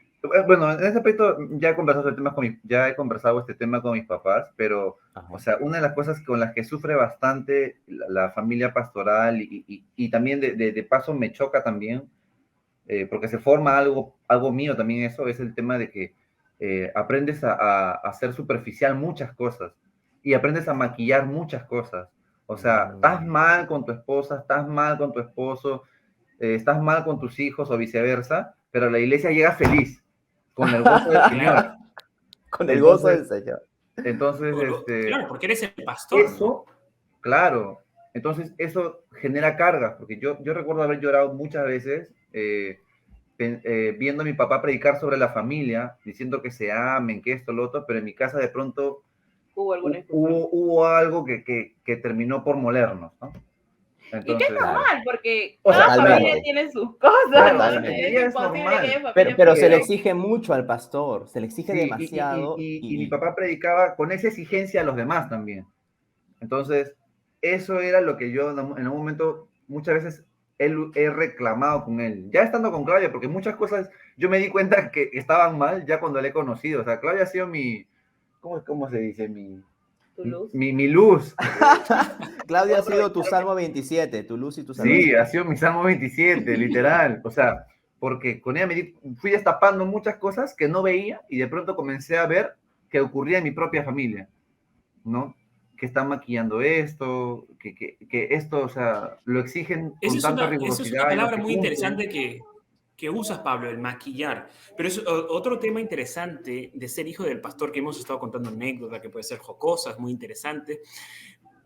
bueno, en ese aspecto ya he conversado este tema con mis papás, pero, o sea, una de las cosas con las que sufre bastante la familia pastoral y también de paso me choca también, porque se forma algo mío también eso, es el tema de que aprendes a hacer superficial muchas cosas y aprendes a maquillar muchas cosas. O sea, estás mal con tu esposa, estás mal con tu esposo, estás mal con tus hijos o viceversa, pero la iglesia llega feliz, con el gozo del Señor. Con el gozo del Señor. Entonces, claro, porque eres el pastor. Eso, claro. Entonces, eso genera cargas, porque yo recuerdo haber llorado muchas veces viendo a mi papá predicar sobre la familia, diciendo que se amen, que esto, lo otro, pero en mi casa de pronto hubo algo que terminó por molernos, ¿no? Entonces, y que es normal, porque cada familia tiene sus cosas, ¿no? Es normal. Pero se le exige mucho al pastor, se le exige demasiado. Y mi papá predicaba con esa exigencia a los demás también. Entonces, eso era lo que yo en un momento, muchas veces he reclamado con él. Ya estando con Claudia, porque muchas cosas yo me di cuenta que estaban mal ya cuando la he conocido. O sea, Claudia ha sido mi, ¿cómo se dice? Mi luz. Claudia ha sido tu Salmo 27, tu luz y tu salvación. Sí, ha sido mi Salmo 27, literal. O sea, porque con ella fui destapando muchas cosas que no veía y de pronto comencé a ver que ocurría en mi propia familia, ¿no? Que están maquillando esto, que esto, o sea, lo exigen con tanta rigurosidad. Eso es una palabra muy interesante que usas, Pablo, el maquillar. Pero es otro tema interesante de ser hijo del pastor, que hemos estado contando anécdotas, que puede ser jocosas, muy interesante.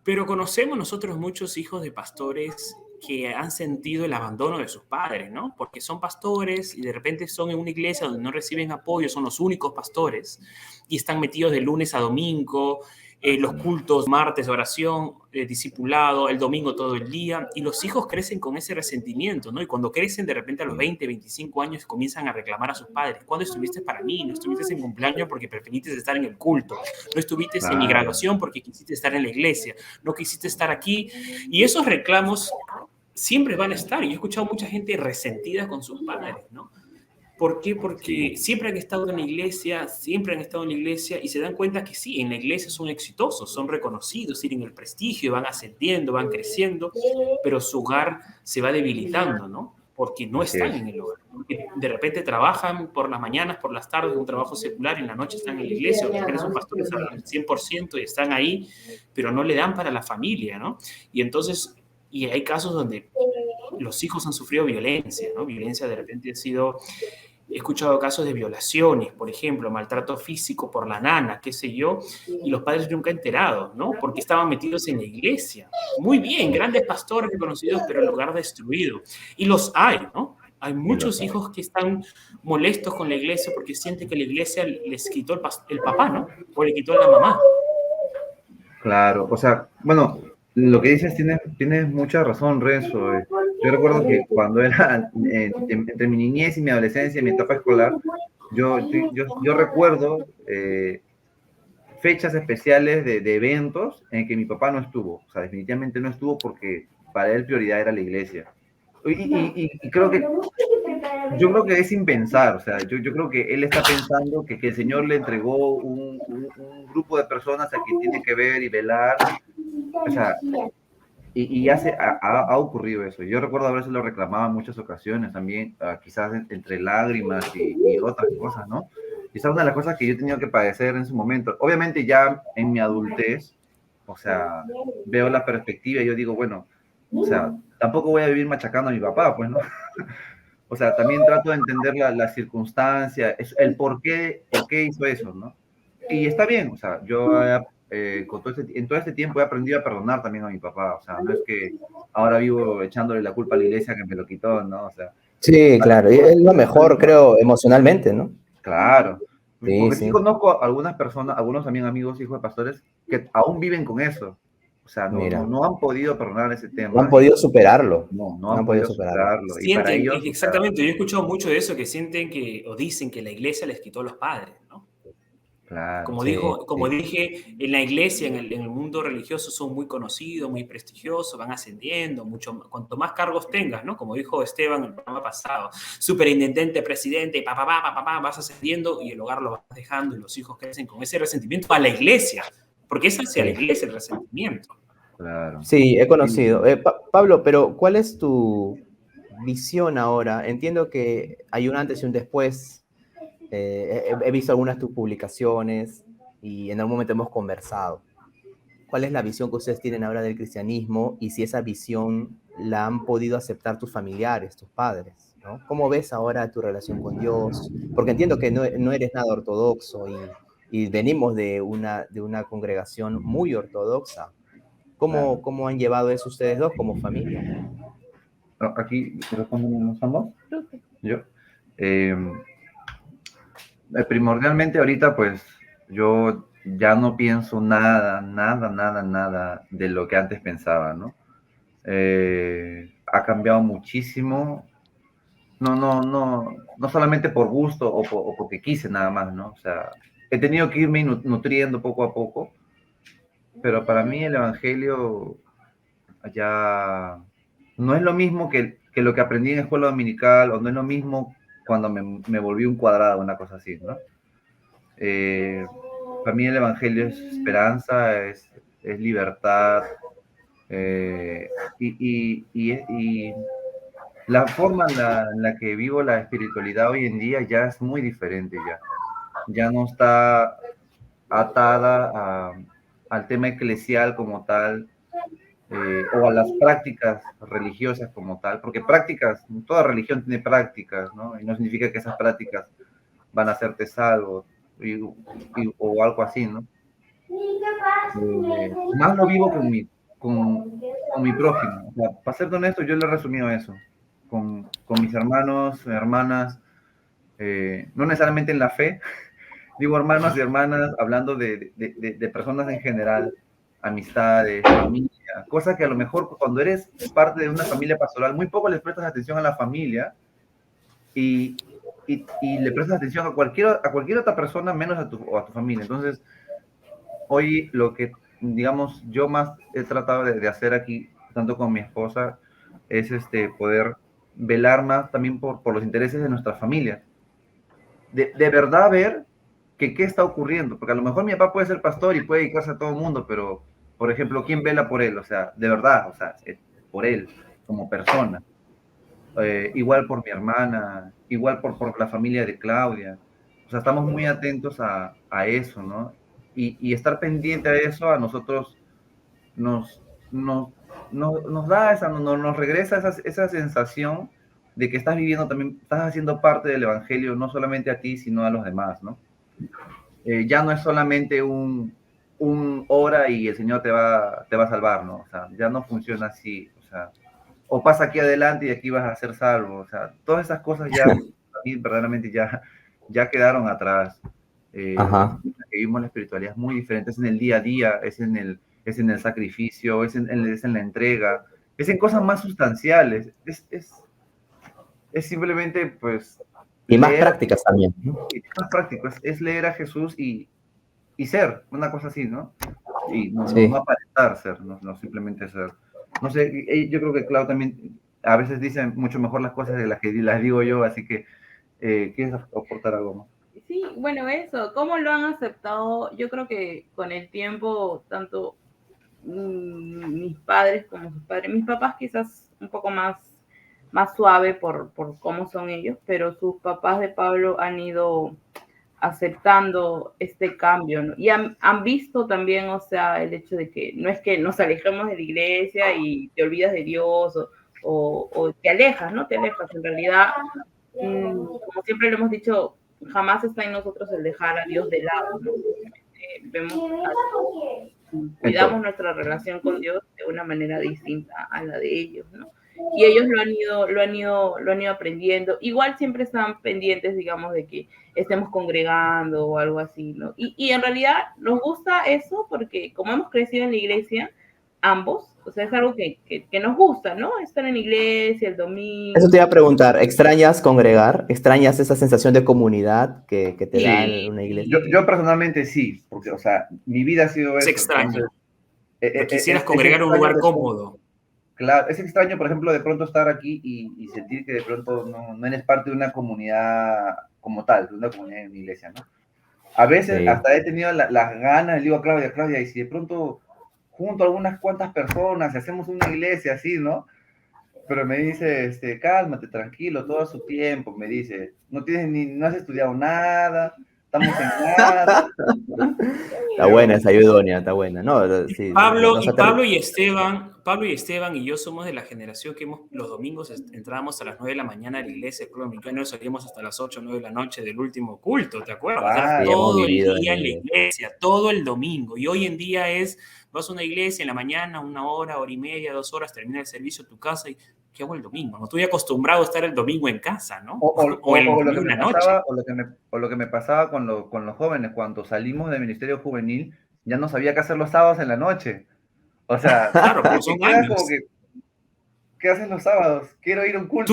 Pero conocemos nosotros muchos hijos de pastores que han sentido el abandono de sus padres, ¿no? Porque son pastores y de repente son en una iglesia donde no reciben apoyo, son los únicos pastores y están metidos de lunes a domingo, los cultos, martes, oración, discipulado, el domingo todo el día, y los hijos crecen con ese resentimiento, ¿no? Y cuando crecen de repente a los 20, 25 años comienzan a reclamar a sus padres: ¿cuándo estuviste para mí? No estuviste en cumpleaños porque preferiste estar en el culto, no estuviste en mi graduación porque quisiste estar en la iglesia, no quisiste estar aquí, y esos reclamos siempre van a estar. Y yo he escuchado mucha gente resentida con sus padres, ¿no? ¿Por qué? Porque siempre han estado en la iglesia, y se dan cuenta que sí, en la iglesia son exitosos, son reconocidos, tienen el prestigio, van ascendiendo, van creciendo, pero su hogar se va debilitando, ¿no? Porque no están en el hogar. Porque de repente trabajan por las mañanas, por las tardes, un trabajo secular, y en la noche están en la iglesia, o que son pastores al 100% y están ahí, pero no le dan para la familia, ¿no? Y entonces, y hay casos donde los hijos han sufrido violencia, ¿no? Violencia de repente ha sido... He escuchado casos de violaciones, por ejemplo, maltrato físico por la nana, qué sé yo, y los padres nunca enterados, ¿no? Porque estaban metidos en la iglesia. Muy bien, grandes pastores reconocidos, pero el hogar destruido. Y los hay, ¿no? Hay muchos hijos que están molestos con la iglesia porque sienten que la iglesia les quitó el papá, ¿no? O le quitó a la mamá. Claro, o sea, bueno, lo que dices tienes mucha razón, Renzo. Yo recuerdo que cuando era entre mi niñez y mi adolescencia, mi etapa escolar, yo recuerdo fechas especiales de eventos en que mi papá no estuvo. O sea, definitivamente no estuvo porque para él prioridad era la iglesia. Y yo creo que es sin pensar, o sea, yo creo que él está pensando que el Señor le entregó un grupo de personas a quien tiene que ver y velar, o sea, y ha ocurrido eso. Yo recuerdo habérselo reclamado en muchas ocasiones también, quizás entre lágrimas y otras cosas, ¿no? Y esa es una de las cosas que yo he tenido que padecer en su momento. Obviamente ya en mi adultez, o sea, veo la perspectiva y yo digo, bueno, o sea, tampoco voy a vivir machacando a mi papá, pues, ¿no? O sea, también trato de entender la circunstancia, el por qué hizo eso, ¿no? Y está bien, o sea, yo en todo este tiempo he aprendido a perdonar también a mi papá, o sea, no es que ahora vivo echándole la culpa a la iglesia que me lo quitó, ¿no? O sea, Sí, claro, y es lo mejor, creo, emocionalmente, ¿no? claro, Sí, porque sí. sí conozco a algunas personas, algunos también amigos, hijos de pastores, que aún viven con eso, o sea, Mira. no han podido perdonar ese tema. No han podido superarlo. No han podido superarlo. Y para Sienten, ellos, exactamente, yo he escuchado mucho de eso, que sienten o dicen que la iglesia les quitó a los padres, ¿no? claro, Como Sí, dije, en la iglesia, en el mundo religioso son muy conocidos, muy prestigiosos, van ascendiendo, cuanto más cargos tengas, ¿no? Como dijo Esteban en el programa pasado, superintendente, presidente, vas ascendiendo y el hogar lo vas dejando y los hijos crecen con ese resentimiento a la iglesia, porque es hacia la iglesia el resentimiento. claro. Sí, he conocido. Pablo, pero ¿cuál es tu visión ahora? Entiendo que hay un antes y un después. He visto algunas de tus publicaciones y en algún momento hemos conversado. ¿Cuál es la visión que ustedes tienen ahora del cristianismo y si esa visión la han podido aceptar tus familiares, tus padres, ¿no? ¿Cómo ves ahora tu relación con Dios? Porque entiendo que no eres nada ortodoxo y venimos de una congregación muy ortodoxa. ¿Cómo han llevado eso ustedes dos como familia? Aquí respondemos ambos. Yo. Primordialmente ahorita pues yo ya no pienso nada de lo que antes pensaba, ¿no? Ha cambiado muchísimo, no solamente por gusto o porque quise nada más, ¿no? O sea, he tenido que irme nutriendo poco a poco, pero para mí el evangelio ya no es lo mismo que lo que aprendí en escuela dominical, o no es lo mismo cuando me volví un cuadrado, una cosa así, ¿no? Para mí el evangelio es esperanza, es libertad, y la forma en la que vivo la espiritualidad hoy en día ya es muy diferente, ya no está atada al tema eclesial como tal, o a las prácticas religiosas como tal, porque toda religión tiene prácticas, ¿no? Y no significa que esas prácticas van a hacerte salvo o algo así, ¿no? Más lo vivo con mi prójimo. O sea, para ser honesto, yo le he resumido eso. Con mis hermanos, hermanas, no necesariamente en la fe, digo hermanos y hermanas, hablando de personas en general, amistades, familia, cosas que a lo mejor cuando eres parte de una familia pastoral, muy poco les prestas atención a la familia y le prestas atención a cualquier otra persona menos a tu familia. Entonces, hoy lo que, digamos, yo más he tratado de hacer aquí, tanto con mi esposa, es poder velar más también por los intereses de nuestra familia. De verdad ver qué está ocurriendo, porque a lo mejor mi papá puede ser pastor y puede dedicarse a todo el mundo, pero, por ejemplo, ¿quién vela por él? O sea, de verdad, o sea, por él, como persona. Igual por mi hermana, igual por la familia de Claudia. O sea, estamos muy atentos a eso, ¿no? Y estar pendiente a eso a nosotros nos da nos regresa esa sensación de que estás viviendo también, estás haciendo parte del evangelio, no solamente a ti, sino a los demás, ¿no? Ya no es solamente un hora y el Señor te va a salvar, ¿no? O sea, ya no funciona así, o sea, o pasa aquí adelante y aquí vas a ser salvo, o sea, todas esas cosas ya, verdaderamente ya quedaron atrás. Ajá. Que vivimos la espiritualidad es muy diferente, es en el día a día, es en el sacrificio, es en la entrega, es en cosas más sustanciales, es simplemente, pues... Y más leer, prácticas también, ¿no? más práctico, es leer a Jesús y ser, una cosa así, ¿no? Y no Sí. aparentar ser, no simplemente ser. No sé, yo creo que Clau también a veces dice mucho mejor las cosas de las que las digo yo, así que ¿quieres aportar algo más? Sí, bueno, eso, ¿cómo lo han aceptado? Yo creo que con el tiempo, tanto mis padres como sus padres, mis papás quizás un poco más suave por cómo son ellos, pero sus papás de Pablo han ido aceptando este cambio, ¿no? Y han visto también, o sea, el hecho de que no es que nos alejemos de la iglesia y te olvidas de Dios o te alejas, ¿no? Te alejas. En realidad, como siempre lo hemos dicho, jamás está en nosotros el dejar a Dios de lado, ¿no? Cuidamos nuestra relación con Dios de una manera distinta a la de ellos, ¿no? Y ellos lo han ido aprendiendo. Igual siempre están pendientes, digamos, de que estemos congregando o algo así, ¿no? Y en realidad nos gusta eso porque como hemos crecido en la iglesia, ambos, o sea, es algo que nos gusta, ¿no? Estar en la iglesia el domingo. Eso te iba a preguntar, ¿extrañas congregar? ¿Extrañas esa sensación de comunidad que te da en una iglesia? Yo personalmente sí, porque, o sea, mi vida ha sido eso. Es extraño. Entonces, Quisieras congregar en un lugar cómodo. Claro, es extraño, por ejemplo, de pronto estar aquí y sentir que de pronto no eres parte de una comunidad como tal, de una comunidad en una iglesia, ¿no? A veces Sí. hasta he tenido las ganas, le digo a Claudia, y si de pronto junto a algunas cuantas personas y hacemos una iglesia así, ¿no? Pero me dice, cálmate, tranquilo, todo a su tiempo, me dice, no has estudiado nada, estamos en nada. Está buena esa Idonia, está buena. No, sí, Pablo y Esteban y yo somos de la generación que los domingos entrábamos a las 9 de la mañana a la iglesia, club dominicano, y salíamos hasta las 8 o 9 de la noche del último culto, ¿te acuerdas? Era todo el día en la iglesia, todo el domingo. Y hoy en día vas a una iglesia en la mañana, 1 hora, hora y media, 2 horas, termina el servicio en tu casa y ¿qué hago el domingo? No estoy acostumbrado a estar el domingo en casa, ¿no? O lo que me pasaba con los jóvenes, cuando salimos del ministerio juvenil, ya no sabía qué hacer los sábados en la noche. O sea, claro, pero son años. Como que, ¿qué haces los sábados? Quiero ir a un culto.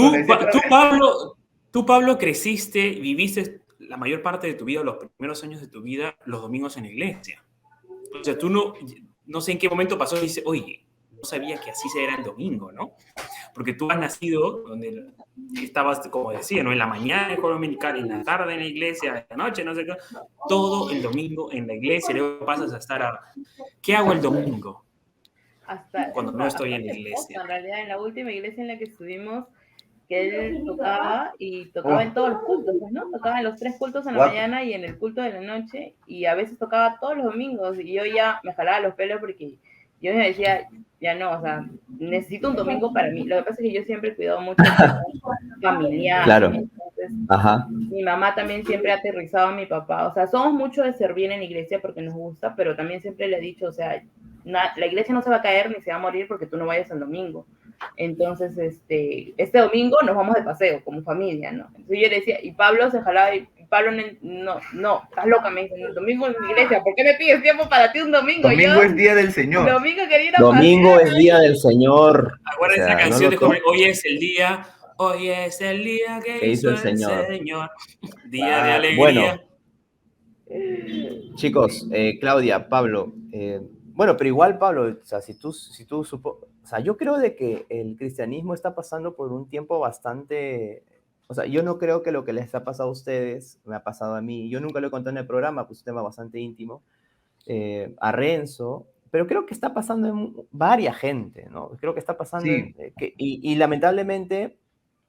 Tú, Pablo, creciste, viviste la mayor parte de tu vida, los primeros años de tu vida, los domingos en la iglesia. O sea, tú no sé en qué momento pasó y dices, oye, no sabía que así se era el domingo, ¿no? Porque tú has nacido donde estabas, como decía, ¿no? En la mañana en el coro dominical, en la tarde en la iglesia, en la noche, no sé qué, todo el domingo en la iglesia, y luego pasas a estar ¿qué hago el domingo? Cuando no estoy en la iglesia. En realidad, en la última iglesia en la que estuvimos, que él tocaba en todos los cultos, ¿no? Tocaba en los 3 cultos en la mañana y en el culto de la noche, y a veces tocaba todos los domingos, y yo ya me jalaba los pelos porque yo me decía, ya no, o sea, necesito un domingo para mí. Lo que pasa es que yo siempre he cuidado mucho familiar. Claro. Entonces, ajá. Mi mamá también siempre ha aterrizado a mi papá. O sea, somos mucho de servir en la iglesia porque nos gusta, pero también siempre le he dicho, o sea, la iglesia no se va a caer ni se va a morir porque tú no vayas el domingo. Entonces, este domingo nos vamos de paseo como familia, ¿no? Entonces yo le decía, y Pablo se jalaba, y Pablo, no, estás loca, me dice, el domingo en la iglesia, ¿por qué me pides tiempo para ti un domingo? Domingo Yo, es día del Señor. domingo quería ir a Domingo pasear, es día del Señor. Acuerda O sea, esa ¿no canción de lo joven, hoy es el día que hizo el Señor. Día de Ah, alegría. bueno, chicos, Claudia, Pablo, bueno, pero igual, Pablo, o sea, o sea, yo creo de que el cristianismo está pasando por un tiempo bastante, o sea, yo no creo que lo que les ha pasado a ustedes me ha pasado a mí. Yo nunca lo he contado en el programa, pues es un tema bastante íntimo, a Renzo, pero creo que está pasando en varias gente, ¿no? Creo que está pasando Sí. y lamentablemente,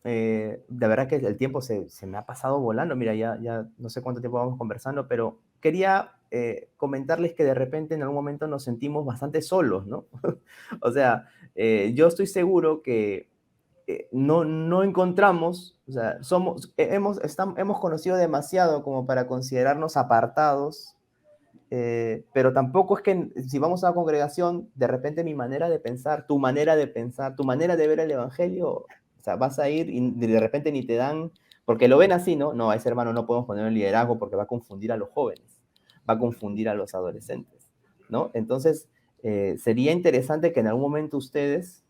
de verdad que el tiempo se me ha pasado volando. Mira, ya no sé cuánto tiempo vamos conversando, pero quería comentarles que de repente en algún momento nos sentimos bastante solos, ¿no? O sea, yo estoy seguro que no encontramos, o sea, hemos conocido demasiado como para considerarnos apartados, pero tampoco es que si vamos a la congregación, de repente mi manera de pensar, tu manera de ver el evangelio, o sea, vas a ir y de repente ni te dan, porque lo ven así, ¿no? No, a ese hermano no podemos poner en liderazgo porque va a confundir a los jóvenes, va a confundir a los adolescentes, ¿no? Entonces, sería interesante que en algún momento ustedes,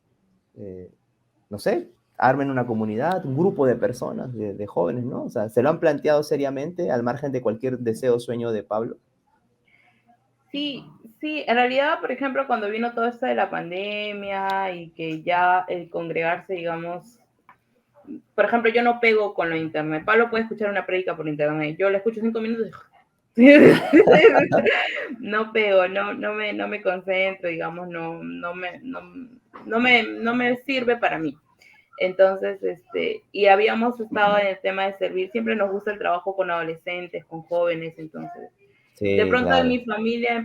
no sé, armen una comunidad, un grupo de personas, de jóvenes, ¿no? O sea, ¿se lo han planteado seriamente al margen de cualquier deseo o sueño de Pablo? Sí, sí, en realidad, por ejemplo, cuando vino todo esto de la pandemia y que ya el congregarse, digamos, por ejemplo, yo no pego con lo internet. Pablo puede escuchar una prédica por internet. Yo la escucho 5 minutos y no pego, no me concentro, digamos, no me sirve para mí. Entonces, y habíamos estado en el tema de servir, siempre nos gusta el trabajo con adolescentes, con jóvenes, entonces de Sí, pronto en claro. mi familia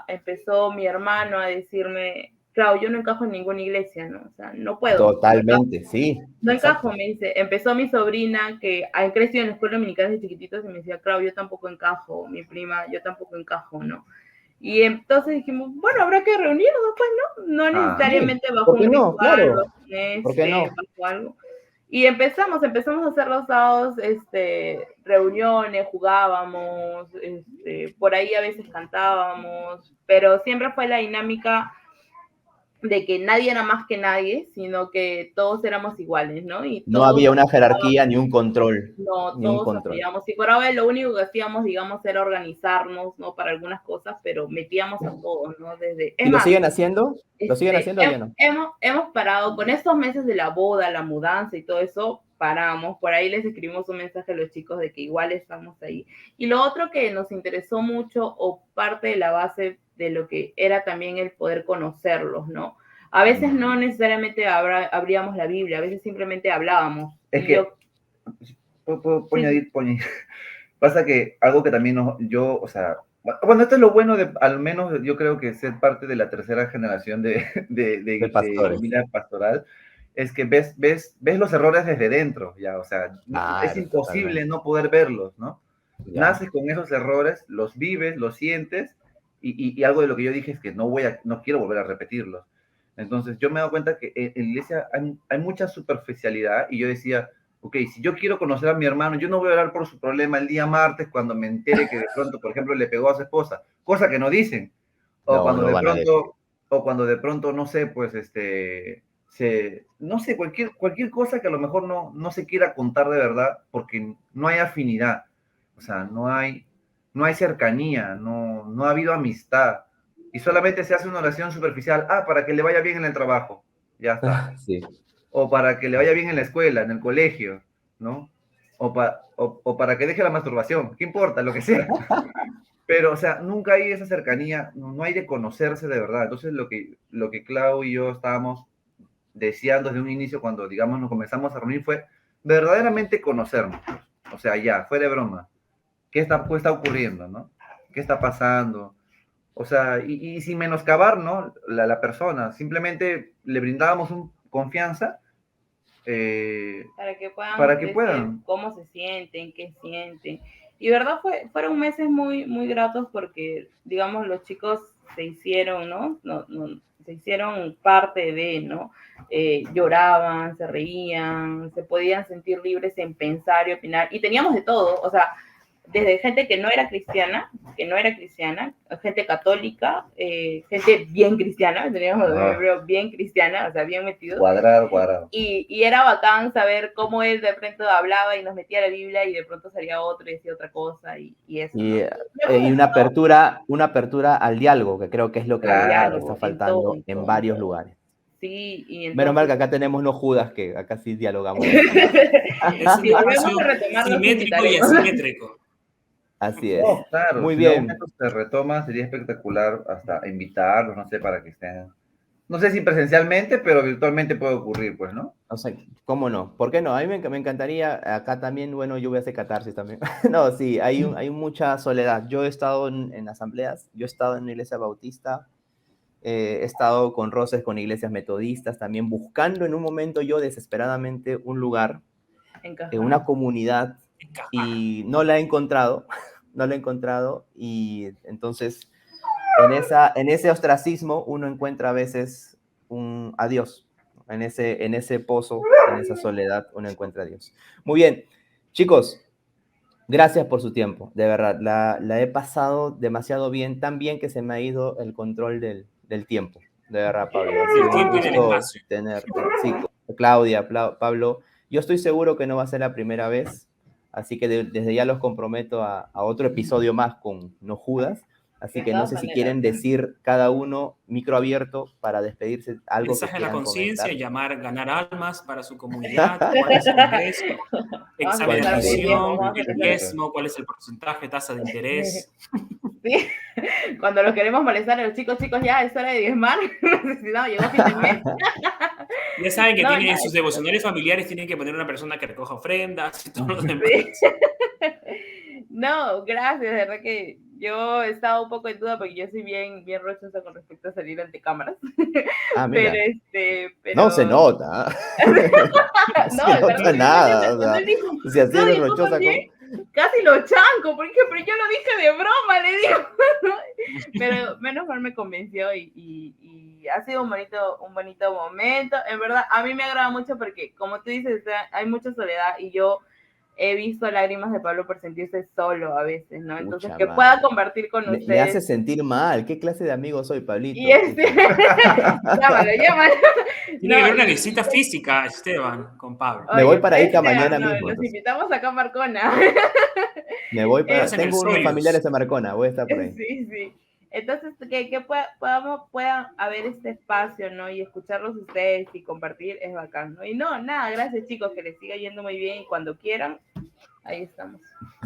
empezó mi hermano a decirme, claro, yo no encajo en ninguna iglesia, ¿no? O sea, no puedo, Totalmente, sí, no encajo, exacto. me dice. Empezó mi sobrina que ha crecido en la escuela dominical desde chiquititos y me decía, claro, yo tampoco encajo, mi prima, yo tampoco encajo, ¿no? Y entonces dijimos, bueno, habrá que reunirnos, pues, ¿no? No Sí, necesariamente bajo ¿por qué un no? ritual, Claro, bajo un ¿por qué no? bajo algo. Y empezamos a hacer los sábados, reuniones, jugábamos, por ahí a veces cantábamos, pero siempre fue la dinámica de que nadie era más que nadie, sino que todos éramos iguales, ¿no? Y No todos había una jerarquía ni un control, no, ni un todos control. apoyamos. Y por ahora lo único que hacíamos, digamos, era organizarnos, ¿no? Para algunas cosas, pero metíamos a todos, ¿no? Es ¿Y lo más, siguen haciendo? ¿Lo siguen haciendo o ya no? hemos parado con estos meses de la boda, la mudanza y todo eso, paramos. Por ahí les escribimos un mensaje a los chicos de que igual estamos ahí. Y lo otro que nos interesó mucho, o parte de la base de lo que era también el poder conocerlos, ¿no? A veces no necesariamente abríamos la Biblia, a veces simplemente hablábamos. Es Y que, yo, puedo sí, añadir, pasa que algo que también yo, o sea, bueno, esto es lo bueno de, al menos yo creo que ser parte de la tercera generación De de pastores. vida pastoral, es que ves los errores desde dentro, ya, o sea, es Claro, imposible totalmente. no poder verlos, ¿no? Ya. Naces con esos errores, los vives, los sientes, y algo de lo que yo dije es que no quiero volver a repetirlos. Entonces, yo me he dado cuenta que en la iglesia hay mucha superficialidad, y yo decía, ok, si yo quiero conocer a mi hermano, yo no voy a hablar por su problema el día martes cuando me entere que de pronto, por ejemplo, le pegó a su esposa, cosa que no dicen, o No, cuando no de van a decir. pronto, no sé, pues, no sé, cualquier cosa que a lo mejor no se quiera contar de verdad, porque no hay afinidad, o sea, no hay cercanía, no ha habido amistad, y solamente se hace una oración superficial, para que le vaya bien en el trabajo, ya está, Sí. o para que le vaya bien en la escuela, en el colegio, ¿no? O para que deje la masturbación, ¿qué importa? Lo que sea. Pero, o sea, nunca hay esa cercanía, no hay de conocerse de verdad. Entonces, lo que Clau y yo estábamos deseando desde un inicio, cuando, digamos, nos comenzamos a reunir, fue verdaderamente conocernos. O sea, ya, fuera de broma. ¿Qué está ocurriendo, no? ¿Qué está pasando? O sea, y sin menoscabar, ¿no? La persona. Simplemente le brindábamos confianza, para que puedan para que decir puedan. cómo se sienten, qué sienten. Y verdad fueron meses muy, muy gratos porque, digamos, los chicos se hicieron, ¿no? Se hicieron parte de, ¿no? Lloraban, se reían, se podían sentir libres en pensar y opinar. Y teníamos de todo, o sea, desde gente que no era cristiana, gente católica, gente bien cristiana, teníamos bien cristiana, o sea, bien metidos. Cuadrado. Y era bacán saber cómo él de pronto hablaba y nos metía la Biblia y de pronto salía otro y decía otra cosa y eso. Y, ¿No? y una apertura al diálogo, que creo que es lo que está faltando en varios lugares. Sí, y entonces... Menos mal que acá tenemos no Judas, que acá sí dialogamos. Es Sí, volvemos a retomar los simétrico y asimétrico. Así es. Oh, claro, Muy si bien. en algún momento se retoma, sería espectacular hasta invitarlos, no sé, para que estén, no sé si presencialmente, pero virtualmente puede ocurrir, pues, ¿no? O sea, ¿cómo no? ¿Por qué no? A mí me encantaría, acá también, bueno, yo voy a hacer catarsis también. No, sí, hay mucha soledad. Yo he estado en asambleas, yo he estado en una iglesia bautista, he estado con roces con iglesias metodistas, también buscando en un momento yo desesperadamente un lugar, una comunidad, y no la he encontrado, y entonces en ese ostracismo uno encuentra a veces un adiós, en ese pozo, en esa soledad uno encuentra a Dios. Muy bien, chicos, gracias por su tiempo, de verdad, la he pasado demasiado bien, tan bien que se me ha ido el control del tiempo, de verdad, Pablo. El tiempo y el espacio. Sí, Claudia, Pablo, yo estoy seguro que no va a ser la primera vez, así que desde ya los comprometo a otro episodio más con No Judas, así que no sé si quieren decir cada uno, micro abierto, para despedirse, algo mensaje que a la quieran conciencia, comentar. ganar almas para su comunidad, cuál es el ingreso, examen de admisión, el diezmo, cuál es el porcentaje, tasa de interés. Sí, cuando los queremos molestar a los chicos, ya es hora de diezmar, necesitamos, llegó fin de mes. Ya saben que tienen en sus devocionales familiares, tienen que poner una persona que recoja ofrendas y todo lo demás. Sí. No, gracias, de verdad que yo he estado un poco en duda porque yo soy bien rochosa con respecto a salir ante cámaras. Mira. Pero... No se nota. No se nota nada. O sea, si así eres rochosa casi lo chanco, porque pero yo lo dije de broma, le digo. Pero menos mal me convenció y ha sido un bonito momento. En verdad, a mí me agrada mucho porque, como tú dices, hay mucha soledad y yo he visto lágrimas de Pablo por sentirse solo a veces, ¿no? Entonces, que pueda compartir con ustedes. Me hace sentir mal. ¿Qué clase de amigo soy, Pablito? Y llámalo. Tiene que haber una visita física, Esteban, con Pablo. Me voy para Ica mañana mismo. Los invitamos acá a Marcona. Me voy para... Tengo unos familiares en Marcona, voy a estar por ahí. Sí. Entonces, que puedan haber este espacio, ¿no? Y escucharlos ustedes y compartir es bacán, ¿no? Y nada, gracias, chicos, que les siga yendo muy bien y cuando quieran, ahí estamos.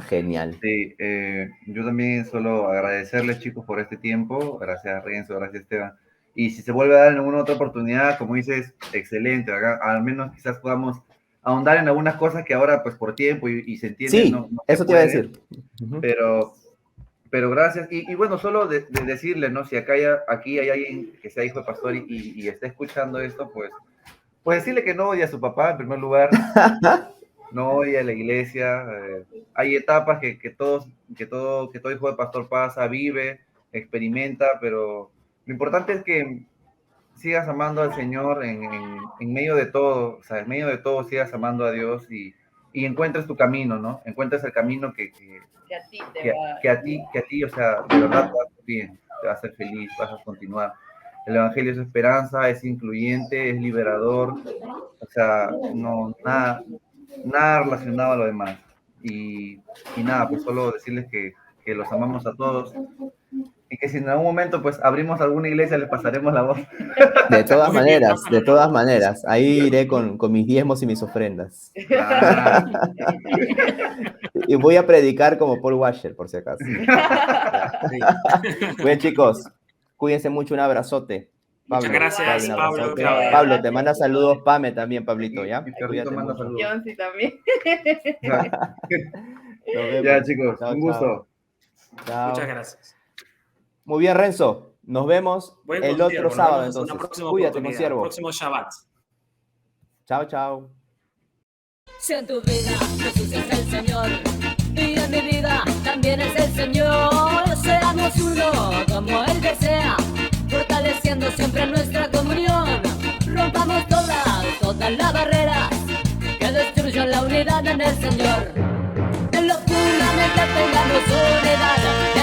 Genial. Sí, yo también solo agradecerles, chicos, por este tiempo. Gracias, Renzo, gracias, Esteban. Y si se vuelve a dar en alguna otra oportunidad, como dices, excelente. Al menos quizás podamos ahondar en algunas cosas que ahora, pues, por tiempo y se entiende. Sí, no eso te iba a decir. Pero gracias. Y bueno, solo de decirle, ¿no? Si aquí hay alguien que sea hijo de pastor y está escuchando esto, pues decirle que no odia a su papá, en primer lugar. No odia a la iglesia. Hay etapas que todo hijo de pastor pasa, vive, experimenta, pero lo importante es que sigas amando al Señor en medio de todo. O sea, en medio de todo sigas amando a Dios y encuentres tu camino, ¿no? Encuentres el camino que a ti, o sea, de verdad te va a hacer bien, te va a hacer feliz, vas a continuar. El Evangelio es esperanza, es incluyente, es liberador, o sea, no, nada relacionado a lo demás. Y nada, pues solo decirles que los amamos a todos y que si en algún momento pues abrimos alguna iglesia les pasaremos la voz. De todas maneras, ahí iré con mis diezmos y mis ofrendas. Y voy a predicar como Paul Washer, por si acaso. Bien, chicos, cuídense mucho, un abrazote. Pablo, muchas gracias, Pablo. Pablo, te manda saludos, Pame también, Pablito, ¿ya? Cuídate mucho. Sí, también. Ya, chicos, un gusto. Chao. Muchas gracias. Muy bien, Renzo. Nos vemos el otro sábado, entonces. Cuídate, consiervo. Próximo Shabbat. Chao. Si en tu vida Jesús es el Señor y en mi vida también es el Señor. Seamos uno como Él desea, fortaleciendo siempre nuestra comunión. Rompamos todas las barreras que destruyan la unidad en el Señor. En lo fundamental tengamos unidad.